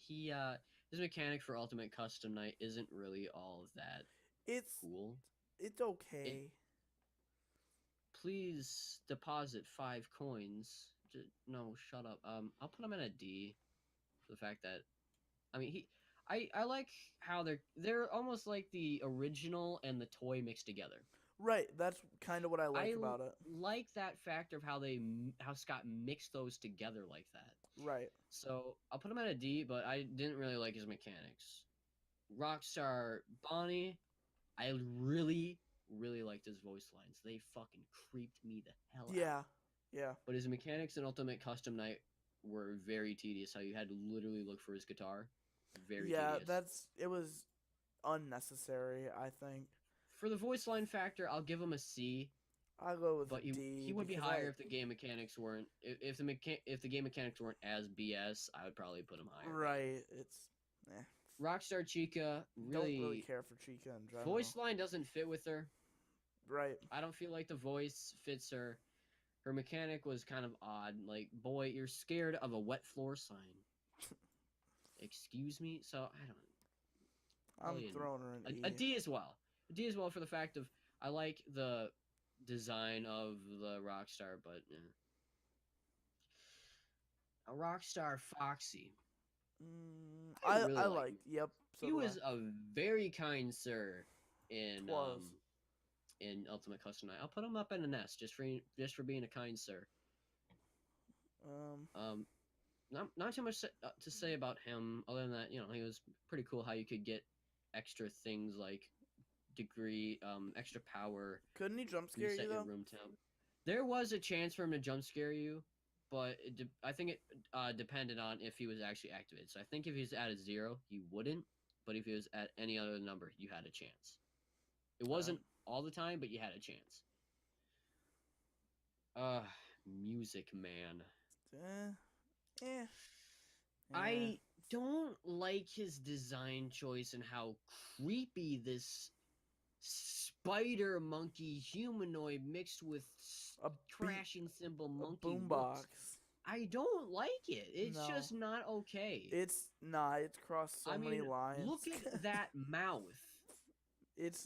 his mechanic for Ultimate Custom Night isn't really all of that cool. It's okay. Please deposit 5 coins. No, shut up. I'll put him in a D for the fact that, I mean, I like how they're almost like the original and the toy mixed together. Right, that's kind of what I like about it. Like that factor of how Scott mixed those together like that. Right. So I'll put him at a D, but I didn't really like his mechanics. Rockstar Bonnie, I really liked his voice lines. They fucking creeped me the hell out. Yeah. But his mechanics in Ultimate Custom Night were very tedious. How you had to literally look for his guitar. Very tedious. It was unnecessary, I think. For the voice line factor, I'll give him a C. I'll go with D. He would be higher if the game mechanics weren't. If the game mechanics weren't as BS, I would probably put him higher. Right. It's. Rockstar Chica, really don't really care for Chica in general. Voice line doesn't fit with her. Right. I don't feel like the voice fits her. Her mechanic was kind of odd. Like, boy, you're scared of a wet floor sign. Excuse me? So, I don't know. I'm throwing her an A E. D as well. A D as well for the fact of I like the design of the Rockstar, but a Rockstar Foxy. I liked. Yep. So He was a very kind sir in Twas. In Ultimate Custom Night. I'll put him up in an S just for being a kind sir. Not too much to say about him other than that, he was pretty cool how you could get extra things like extra power. Couldn't he jump scare you though? Room temp. There was a chance for him to jump scare you, but I think it depended on if he was actually activated. So I think if he was at a 0, he wouldn't. But if he was at any other number, you had a chance. It wasn't all the time, but you had a chance. Music Man. I don't like his design choice and how creepy this spider monkey humanoid mixed with a crashing cymbal monkey boombox. I don't like it. It's just not okay. It's crossed so many lines. Look at that mouth.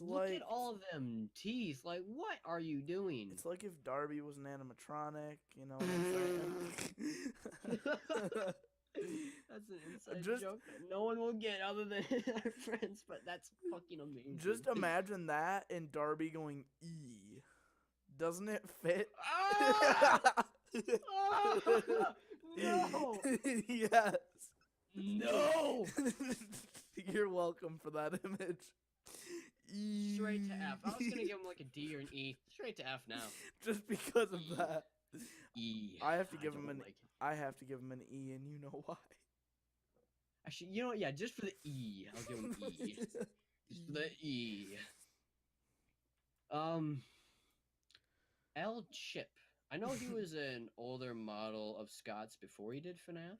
Look at all of them teeth. Like, what are you doing? It's like if Darby was an animatronic, you know what I'm saying? That's an inside joke that no one will get other than our friends, but that's fucking amazing. Just imagine that and Darby going E. Doesn't it fit? No! Yes. No! You're welcome for that image. E. Straight to F. I was gonna give him like a D or an E. Straight to F now. Just because of that. E. I have to give him an E, and you know why. Actually, you know what? Yeah, just for the E, I'll give him E. Just for the E. L. Chip. I know he was an older model of Scott's before he did FNaF,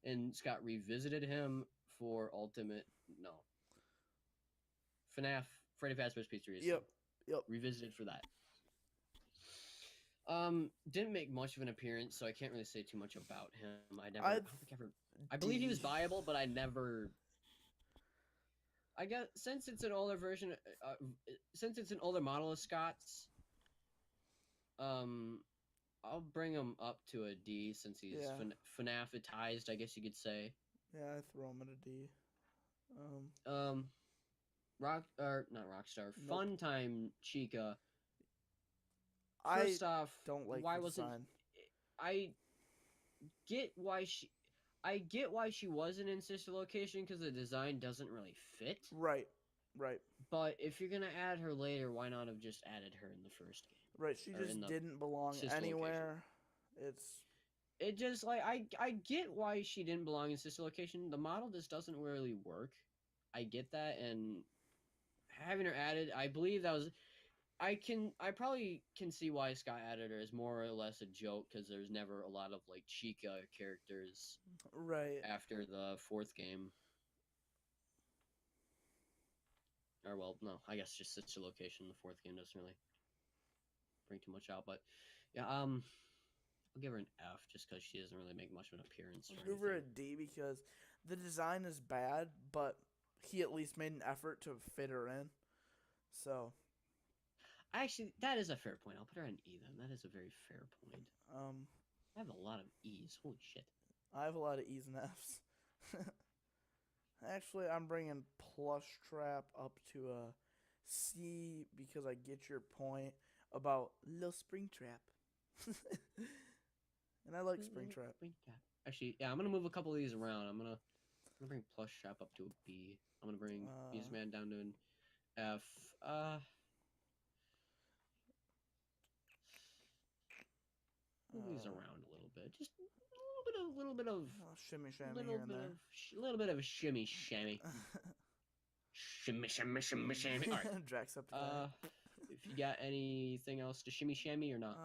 and Scott revisited him for FNaF, Freddy Fazbear's Pizzeria. Yep. Revisited for that. Didn't make much of an appearance, so I can't really say too much about him. I believe he was viable, but I guess since it's an older version, since it's an older model of Scott's, I'll bring him up to a D since he's FNAFitized, I guess you could say. Yeah, I throw him at a D. Not Rockstar. Nope. Funtime Chica. First off, don't like why the wasn't design. I get why she wasn't in Sister Location because the design doesn't really fit. Right. But if you're gonna add her later, why not have just added her in the first game? Right, she just didn't belong anywhere. Location. It just like I get why she didn't belong in Sister Location. The model just doesn't really work. I get that, and having her added, I believe that was. I probably can see why Scott added her as more or less a joke because there's never a lot of like Chica characters after the 4th game. Or well, no, I guess just Sister Location. The 4th game doesn't really bring too much out, but yeah, I'll give her an F just because she doesn't really make much of an appearance. I'll give her a D because the design is bad, but he at least made an effort to fit her in. So. Actually, that is a fair point. I'll put her an E then. That is a very fair point. I have a lot of E's. Holy shit. I have a lot of E's and F's. Actually, I'm bringing Plush Trap up to a C because I get your point about Little Springtrap. And I like Springtrap. Actually, yeah, I'm gonna move a couple of these around. I'm gonna bring Plush Trap up to a B. I'm gonna bring Beast Man down to an F. Move these around a little bit. Just a little bit of shimmy shammy here and there. A little bit of a shimmy shammy. Shimmy shammy. All right. Drax up to that. If you got anything else to shimmy shammy or not?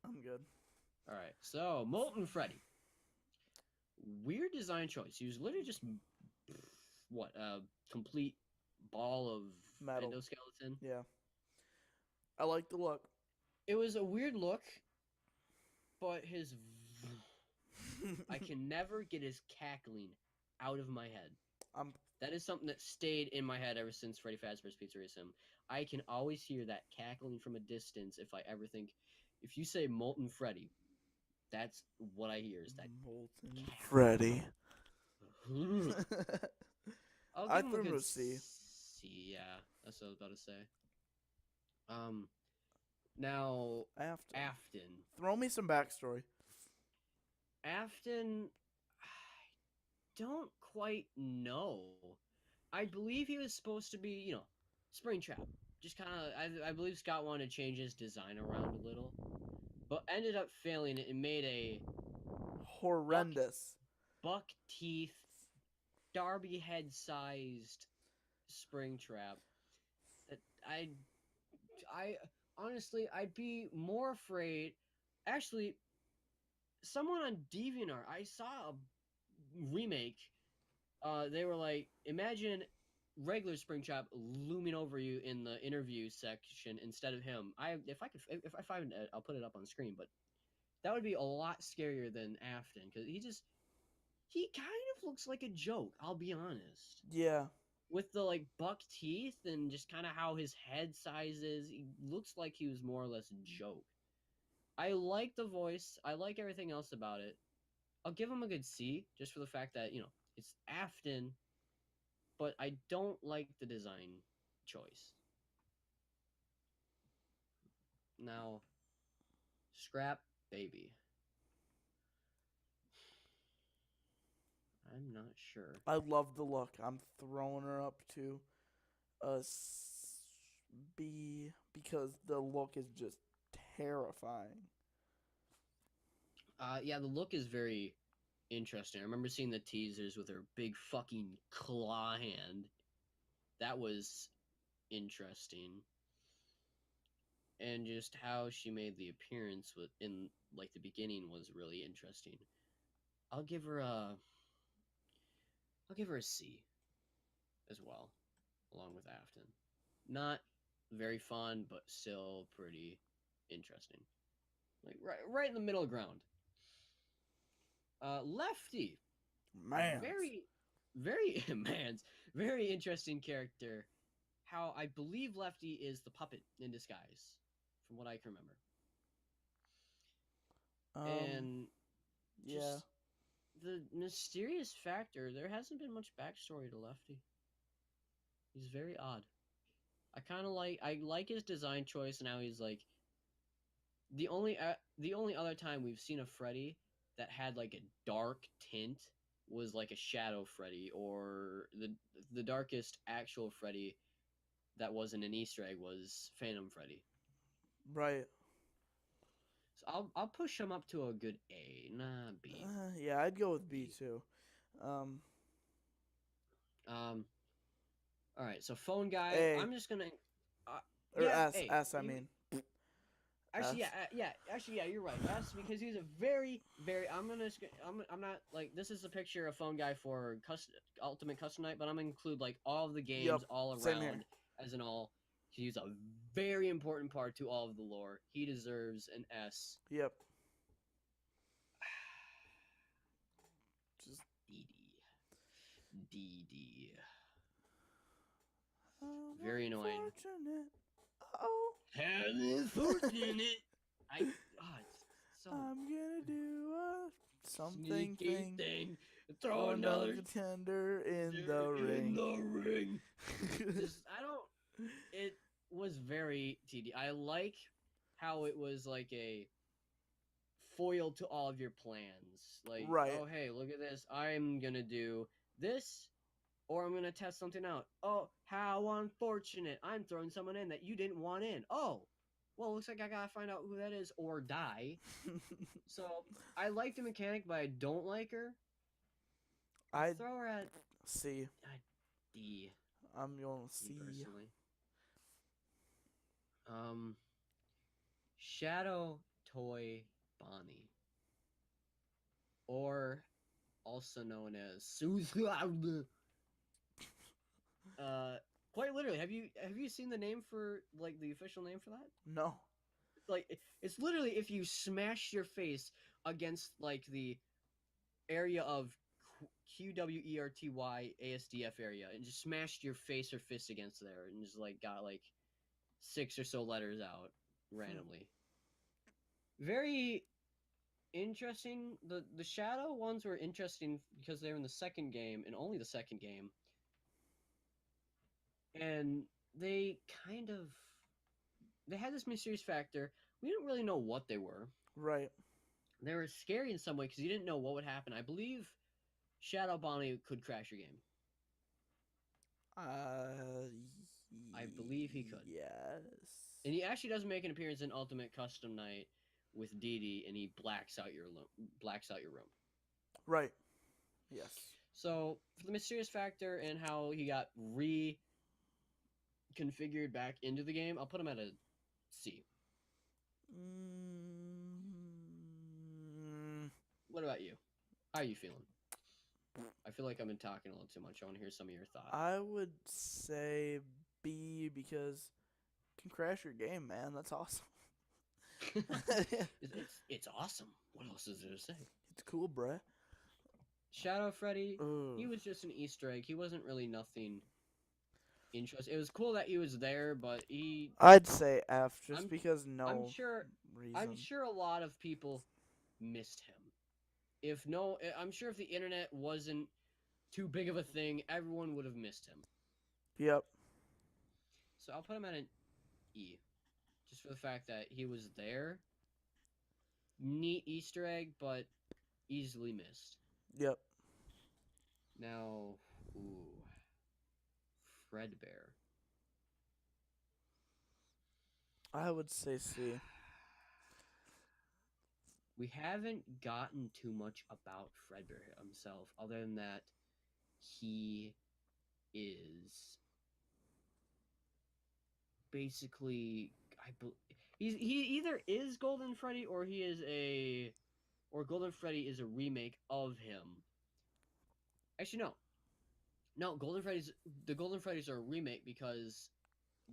I'm good. All right. So Molten Freddy. Weird design choice. He was literally just what a complete ball of Metal. endoskeleton. Yeah. I like the look. It was a weird look, but his I can never get his cackling out of my head. I'm That is something that stayed in my head ever since Freddy Fazbear's Pizzeria Sim. I can always hear that cackling from a distance if I ever think. If you say Molten Freddy, that's what I hear is that Molten cackling. Freddy. I'll I give him a threw him good a C. C. Yeah, that's what I was about to say. Um, now Afton. Throw me some backstory. Afton, I don't quite know. I believe he was supposed to be, Springtrap. Just kind of, I believe Scott wanted to change his design around a little, but ended up failing it and made a Horrendous. buck teeth, Darby head sized Springtrap. That I honestly, I'd be more afraid. Actually, someone on DeviantArt, I saw a remake. They were like, imagine regular Springtrap looming over you in the interview section instead of him. If I find it, I'll put it up on screen. But that would be a lot scarier than Afton because he kind of looks like a joke. I'll be honest. Yeah. With the like buck teeth and just kind of how his head size is, he looks like he was more or less a joke. I like the voice. I like everything else about it. I'll give him a good C just for the fact that it's Afton, but I don't like the design choice. Now, Scrap Baby. I'm not sure. I love the look. I'm throwing her up to a B because the look is just terrifying. Yeah, the look is very interesting. I remember seeing the teasers with her big fucking claw hand. That was interesting. And just how she made the appearance in like the beginning was really interesting. I'll give her a C as well, along with Afton. Not very fun, but still pretty interesting. Like right in the middle ground. Lefty, Man. very man's very interesting character. How I believe Lefty is the puppet in disguise, from what I can remember. And yeah. just the mysterious factor, there hasn't been much backstory to Lefty. He's very odd. I like his design choice and how he's like the only other time we've seen a Freddy that had like a dark tint was like a Shadow Freddy, or the darkest actual Freddy that wasn't an Easter egg was Phantom Freddy. Right. So I'll push him up to a good A, nah B. Yeah, I'd go with B too. All right, so phone guy. A. I'm just gonna. Or Yeah, S. A. S. I mean. Actually, S. yeah. Actually, yeah. You're right. S because he's a very. I'm not like this is a picture of phone guy for Ultimate Custom Night, but I'm gonna include like all of the games Yep, all same here. around as an all. He's a very important part to all of the lore. He deserves an S. Yep. Just DD. Very annoying. Oh. Unfortunate. It's so. I'm gonna do a something thing. Throw another contender in the ring. Just, I don't. It was very tedious. I like how it was like a foil to all of your plans. Like, right. Oh, hey, look at this. I'm gonna do this, or I'm gonna test something out. Oh, how unfortunate! I'm throwing someone in that you didn't want in. Oh, well, looks like I gotta find out who that is or die. So I like the mechanic, but I don't like her. I'd throw her at C. D. I'm going C. Personally. Shadow Toy Bonnie, or also known as Uh, quite literally, have you seen the name for like the official name for that? No. Like it's literally if you smash your face against like the area of QWERTY area and just smashed your face or fist against there and just like got like six or so letters out Hmm. randomly. Very interesting. The shadow ones were interesting because they were in the second game and only the second game, and they kind of they had this mysterious factor. We didn't really know what they were. Right. They were scary in some way because you didn't know what would happen. I believe Shadow Bonnie could crash your game. Uh, I believe he could. yes. And he actually does make an appearance in Ultimate Custom Night with Dee Dee, and he blacks out your room. Right. Yes. So for the mysterious factor and how he got reconfigured back into the game, I'll put him at a C. Mm, What about you? How are you feeling? I feel like I've been talking a little too much. I want to hear some of your thoughts. I would say B because can crash your game, man. That's awesome. It's awesome. What else is there to say? It's cool, bruh. Shadow Freddy, Ugh. he was just an Easter egg. He wasn't really nothing interesting. It was cool that he was there, but I'd say F just I'm because I'm no sure reason. I'm sure a lot of people missed him. If no, I'm sure if the internet wasn't too big of a thing, everyone would have missed him. Yep. So I'll put him at an E, just for the fact that he was there. Neat Easter egg, but easily missed. Yep. Now, ooh, Fredbear. I would say C. We haven't gotten too much about Fredbear himself, other than that he is basically he either is Golden Freddy or Golden Freddy is a remake of him. Actually, no. No, the Golden Freddy's are a remake because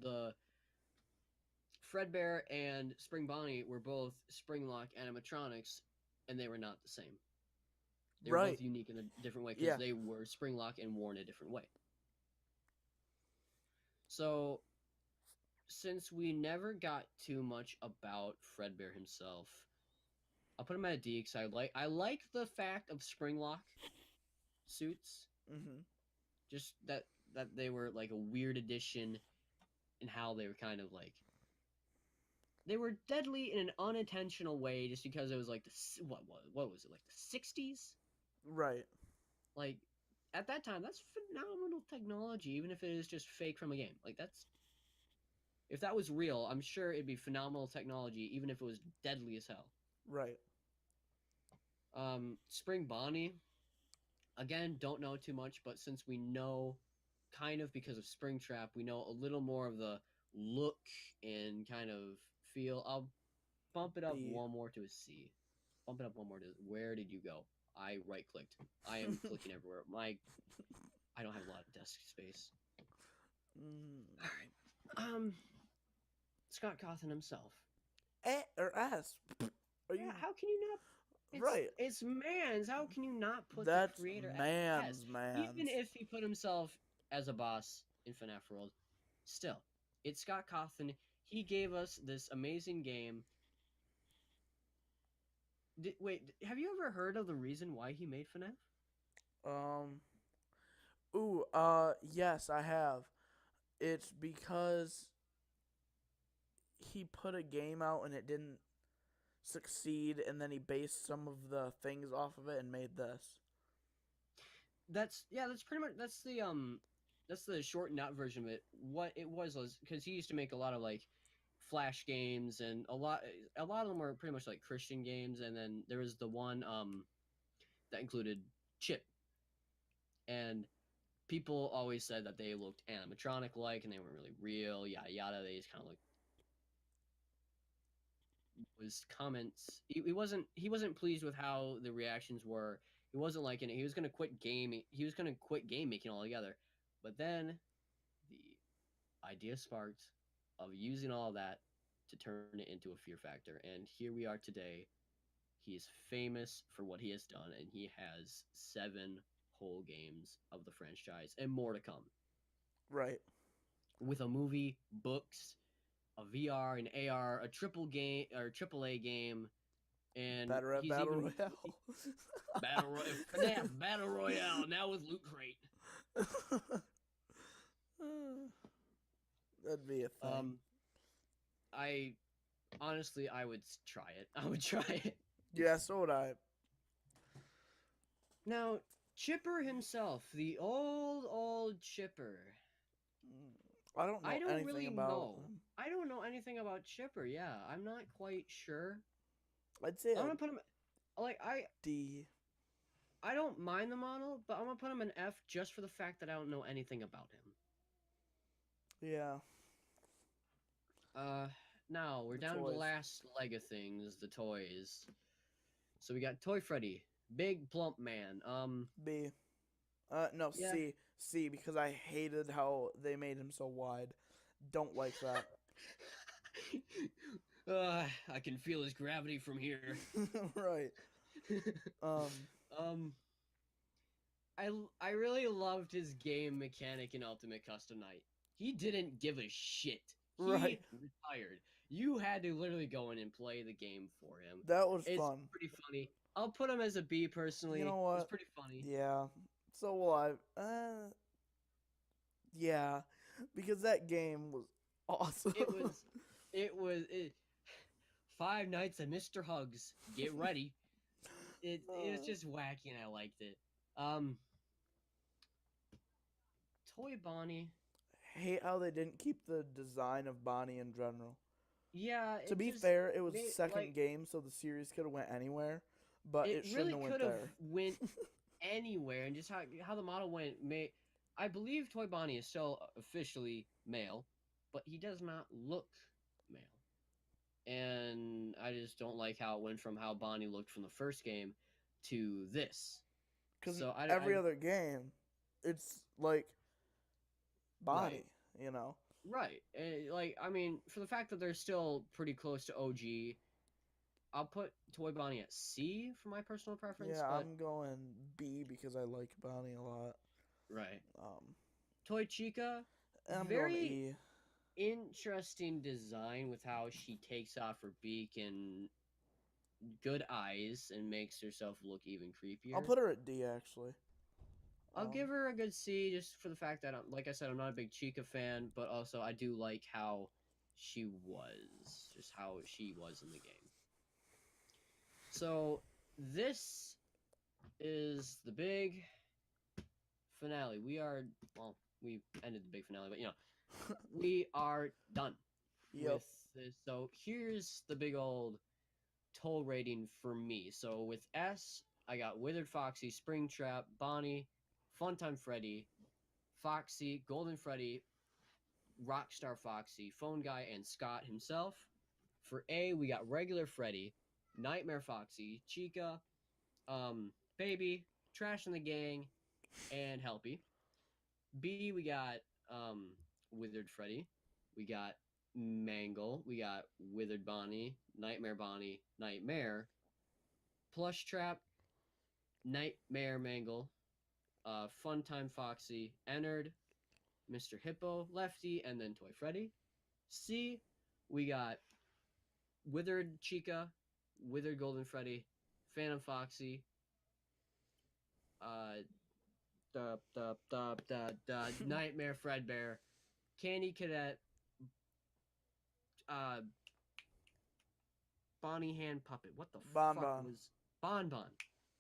the Fredbear and Spring Bonnie were both Springlock animatronics, and they were not the same. They were Right. both unique in a different way because Yeah. they were Springlock and worn a different way. So, since we never got too much about Fredbear himself, I'll put him at a D because I like the fact of Springlock suits. Mhm. Just that they were like a weird addition and how they were kind of like they were deadly in an unintentional way just because it was like what was it like the 60s? Right. Like at that time that's phenomenal technology even if it is just fake from a game. Like that's if that was real, I'm sure it'd be phenomenal technology even if it was deadly as hell. Right. Spring Bonnie, again, don't know too much, but since we know kind of because of Springtrap, we know a little more of the look and kind of feel. I'll bump it up B. one more to a C. Bump it up one more to where did you go? I right clicked. I am clicking everywhere. I don't have a lot of desk space. Mm. All right. Scott Cawthon himself. A or S. Are you How can you not? right? It's Mans. How can you not put That's the creator at S? man's. Even if he put himself as a boss in FNaF World, still, it's Scott Cawthon. He gave us this amazing game. Wait, have you ever heard of the reason why he made FNaF? Um. Ooh. Yes, I have. It's because he put a game out and it didn't succeed, and then he based some of the things off of it and made this. That's pretty much that's the shortened out version of it. What it was because he used to make a lot of like flash games and a lot of them were pretty much like Christian games, and then there was the one that included Chip, and people always said that they looked animatronic like and they weren't really real, yada yada. They just kind of like was comments. He wasn't pleased with how the reactions were. He wasn't liking it. He was gonna quit gaming. He was gonna quit game making altogether. But then idea sparked of using all that to turn it into a fear factor. And here we are today. He is famous for what he has done, and he has 7 whole games of the franchise and more to come. Right. With a movie, books, a VR, an AR, a triple game or triple A game, and Better at he's Battle even Royale. FNaF Battle Royale now with Loot Crate. That'd be a thing. I honestly I would try it. I would try it. Yeah, so would I. Now, Chipper himself, the old Chipper. I don't know I don't anything really about know. him. I don't know anything about Chipper. Yeah, I'm not quite sure. I'd say I'm gonna put him like D. I don't mind the model, but I'm gonna put him an F just for the fact that I don't know anything about him. Yeah. Now we're The down to the toys. last leg of things, the toys. So we got Toy Freddy, big plump man. B. No, Yeah. C. C, because I hated how they made him so wide. Don't like that. I can feel his gravity from here. Right. um, I really loved his game mechanic in Ultimate Custom Night. He didn't give a shit. He Right. retired. You had to literally go in and play the game for him. That was It's fun. pretty funny. I'll put him as a B personally. You know what? It's pretty funny. Yeah. So will I. Yeah. Because that game was awesome. It was 5 Nights at Mr. Hugs. Get ready. It was just wacky and I liked it. Toy Bonnie. Hate how they didn't keep the design of Bonnie in general. Yeah. To be fair, it was second game, so the series could have went anywhere, but it shouldn't really have went could have there. went anywhere, and just how the model went. I believe Toy Bonnie is still officially male, but he does not look male. And I just don't like how it went from how Bonnie looked from the first game to this. Because So every other game, it's like Bonnie, you know? Right. Like, I mean, for the fact that they're still pretty close to OG, I'll put Toy Bonnie at C for my personal preference. Yeah, but... I'm going B because I like Bonnie a lot. Right. Toy Chica, I'm very going E. interesting design with how she takes off her beak and good eyes and makes herself look even creepier. I'll put her at D, actually. I'll give her a good C just for the fact that, like I said, I'm not a big Chica fan, but also I do like how she was, just how she was in the game. So this is the big finale. We ended the big finale, but we are done with this. So here's the big old toll rating for me. So with S, I got Withered Foxy, Springtrap, Bonnie, Funtime Freddy, Foxy, Golden Freddy, Rockstar Foxy, Phone Guy, and Scott himself. For A, we got regular Freddy, Nightmare Foxy, Chica, Baby, Trash in the Gang, and Helpy. B, we got Withered Freddy. We got Mangle. We got Withered Bonnie, Nightmare, Plush Trap, Nightmare Mangle, Funtime Foxy, Ennard, Mr. Hippo, Lefty, and then Toy Freddy. C, we got Withered Chica, Withered Golden Freddy, Phantom Foxy, Nightmare Fredbear, Candy Cadet, Bonnie Hand Puppet. What the fuck was Bon Bon?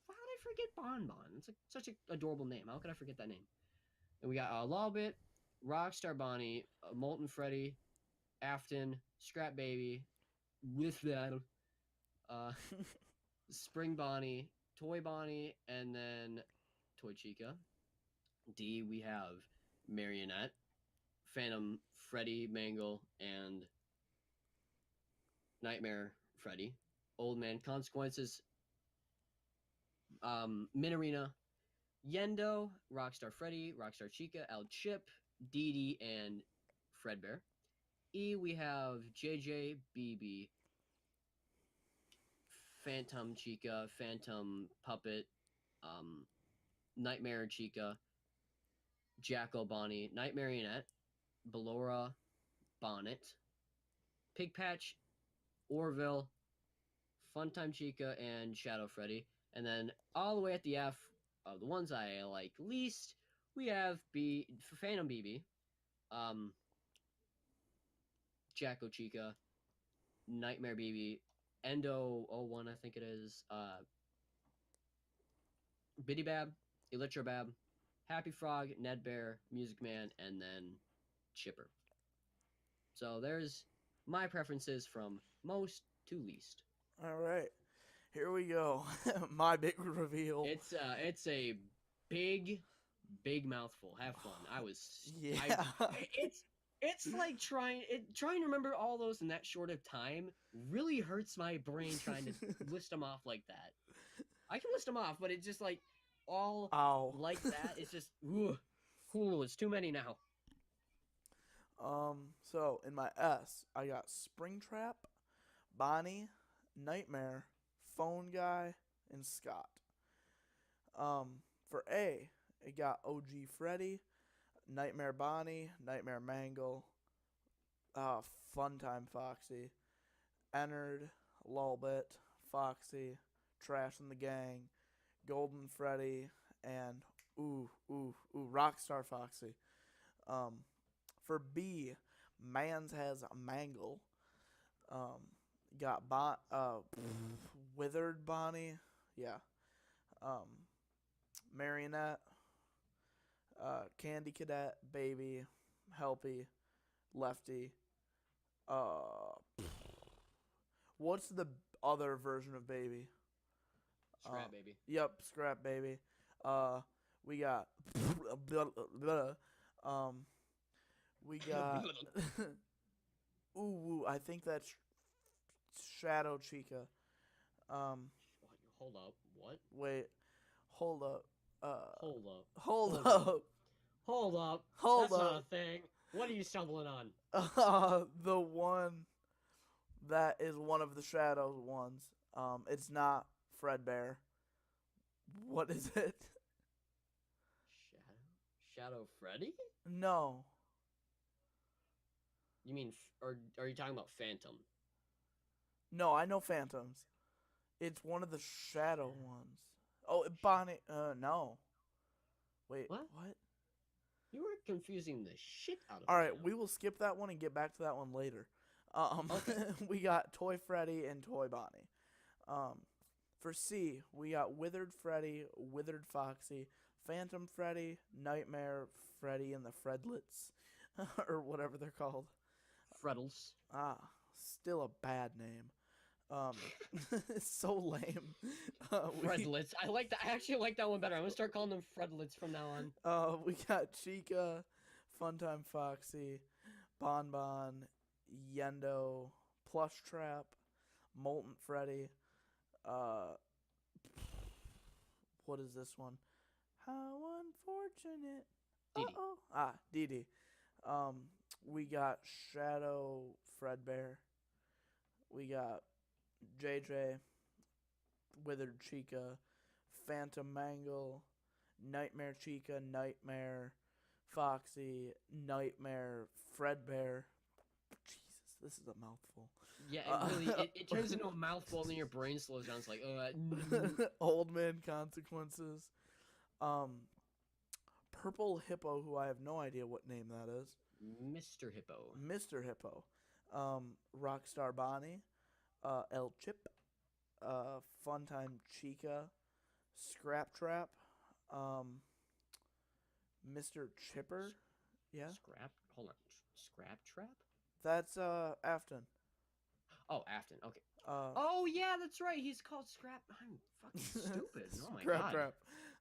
How did I forget Bon Bon? It's like such an adorable name. How could I forget that name? And we got Lawbit, Rockstar Bonnie, Molten Freddy, Afton, Scrap Baby, with that, Spring Bonnie, Toy Bonnie, and then Toy Chica. D, we have Marionette, Phantom Freddy, Mangle, and Nightmare Freddy. Old Man Consequences, Minarina, Yendo, Rockstar Freddy, Rockstar Chica, El Chip, Dee Dee, and Fredbear. E, we have JJ, BB, Phantom Chica, Phantom Puppet, um, Nightmare Chica, Jackal Bonnie, Night Marionette, Ballora, Bonnet, Pigpatch, Orville, Funtime Chica, and Shadow Freddy. And then all the way at the F, the ones I like least, we have Phantom BB, um, Jacko Chica, Nightmare BB, Endo 01, I think it is, Biddy Bab, Electrobab, Happy Frog, Ned Bear, Music Man, and then Chipper. So there's my preferences from most to least. All right, here we go. My big reveal. It's a big mouthful. Have fun. Yeah. It's like trying to remember all those in that short of time really hurts my brain trying to list them off like that. I can list them off, but it's just like all Ow. like that. It's just it's too many now. So in my S, I got Springtrap, Bonnie, Nightmare, Phone Guy, and Scott. For A, it got OG Freddy, Nightmare Bonnie, Nightmare Mangle, Funtime Foxy, Ennard, Lulbit, Foxy, Trash in the Gang, Golden Freddy, and Rockstar Foxy. For B, Mans has Mangle. Got Withered Bonnie, yeah. Marionette, Candy Cadet, Baby, Helpy, Lefty. What's the other version of Baby? Scrap Baby. Yep, Scrap Baby. We got we got I think that's Shadow Chica. Hold up. What? Wait. Hold up. Hold up. Hold up. Hold up. Hold That's up. not a thing. What are you stumbling on? The one that is one of the Shadow ones. It's not Fredbear. What is it? Shadow Freddy? No. You mean, or are you talking about Phantom? No, I know Phantoms. It's one of the Shadow ones. Oh, Bonnie. No. Wait. What? You were confusing the shit out of me. All right, we will skip that one and get back to that one later. Okay. We got Toy Freddy and Toy Bonnie. For C, we got Withered Freddy, Withered Foxy, Phantom Freddy, Nightmare Freddy, and the Fredlets, or whatever they're called. Freddles. Still a bad name. It's so lame. Fredlets. I actually like that one better. I'm gonna start calling them Fredlets from now on. We got Chica, Funtime Foxy, Bonbon, Yendo, Plush Trap, Molten Freddy. What is this one? How unfortunate. Dee Dee. Dee. We got Shadow Fredbear. We got JJ, Withered Chica, Phantom Mangle, Nightmare Chica, Nightmare Foxy, Nightmare Fredbear. Jesus, this is a mouthful. Yeah, it turns into a mouthful and then your brain slows down. It's like, Old Man Consequences. Purple Hippo, who I have no idea what name that is. Mr. Hippo. Mr. Hippo. Rockstar Bonnie. El Chip. Funtime Chica. Scrap Trap. Mr. Chipper. Yeah. Hold on. Scrap Trap? That's Afton. Oh, Afton. Okay. Oh yeah, that's right. He's called Scrap. I'm fucking stupid. Oh my Scrap god. Trap.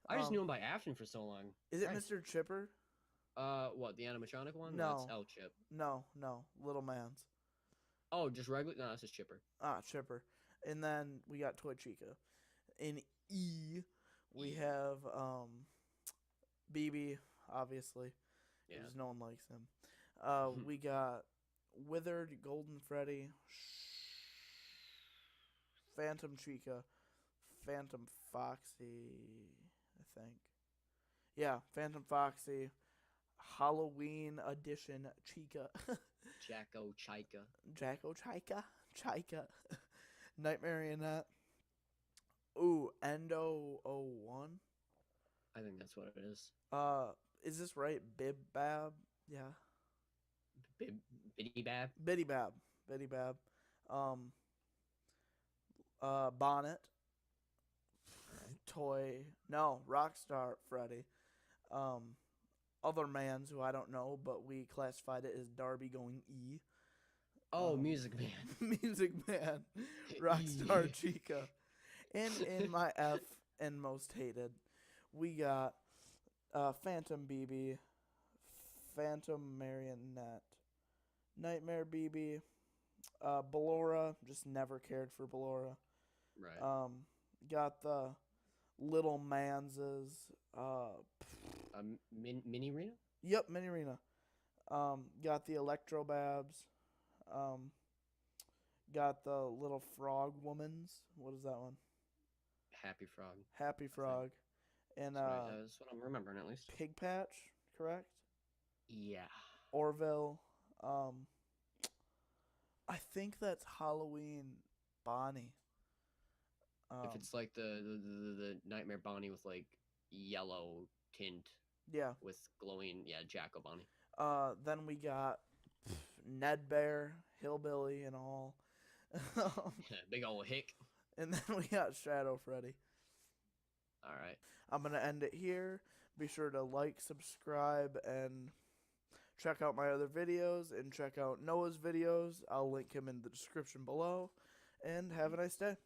I just knew him by Afton for so long. Is it Mr. Chipper? What, the animatronic one? No. That's El Chip. No. Little Man's. Oh, just regular? No, that's just Chipper. Chipper. And then we got Toy Chica. In E, we have BB, obviously. Yeah. Because no one likes him. We got Withered, Golden Freddy, Phantom Chica, Phantom Foxy, I think. Yeah, Phantom Foxy, Halloween Edition Chica. Jacko Chica. Jacko Chica. Chica. Night Marionette. Ooh, Endo 01. I think that's what it is. Is this right? Bib Bab? Yeah. Biddy Bab? Biddy Bab. Biddy Bab. Bonnet. Toy. No, Rockstar Freddy. Other mans who I don't know, but we classified it as Darby going E. Music Man. Music Man. Rockstar Chica. And in my F and most hated, we got Phantom BB, Phantom Marionette, Nightmare BB, Ballora, just never cared for Ballora. Right. Got the Little Manses. Mini Rena? Yep, Mini Rena. Got the Electro Babs. Got the Little Frog Womans. What is that one? Happy Frog. Happy Frog. And that's what I'm remembering at least. Pig Patch, correct? Yeah. Orville. I think that's Halloween Bonnie. If it's like the Nightmare Bonnie with like yellow tint. Yeah. With glowing, Jacko Bonnie. Then we got Ned Bear, Hillbilly, and all. Big old hick. And then we got Shadow Freddy. All right. I'm going to end it here. Be sure to like, subscribe, and check out my other videos. And check out Noah's videos. I'll link him in the description below. And have a nice day.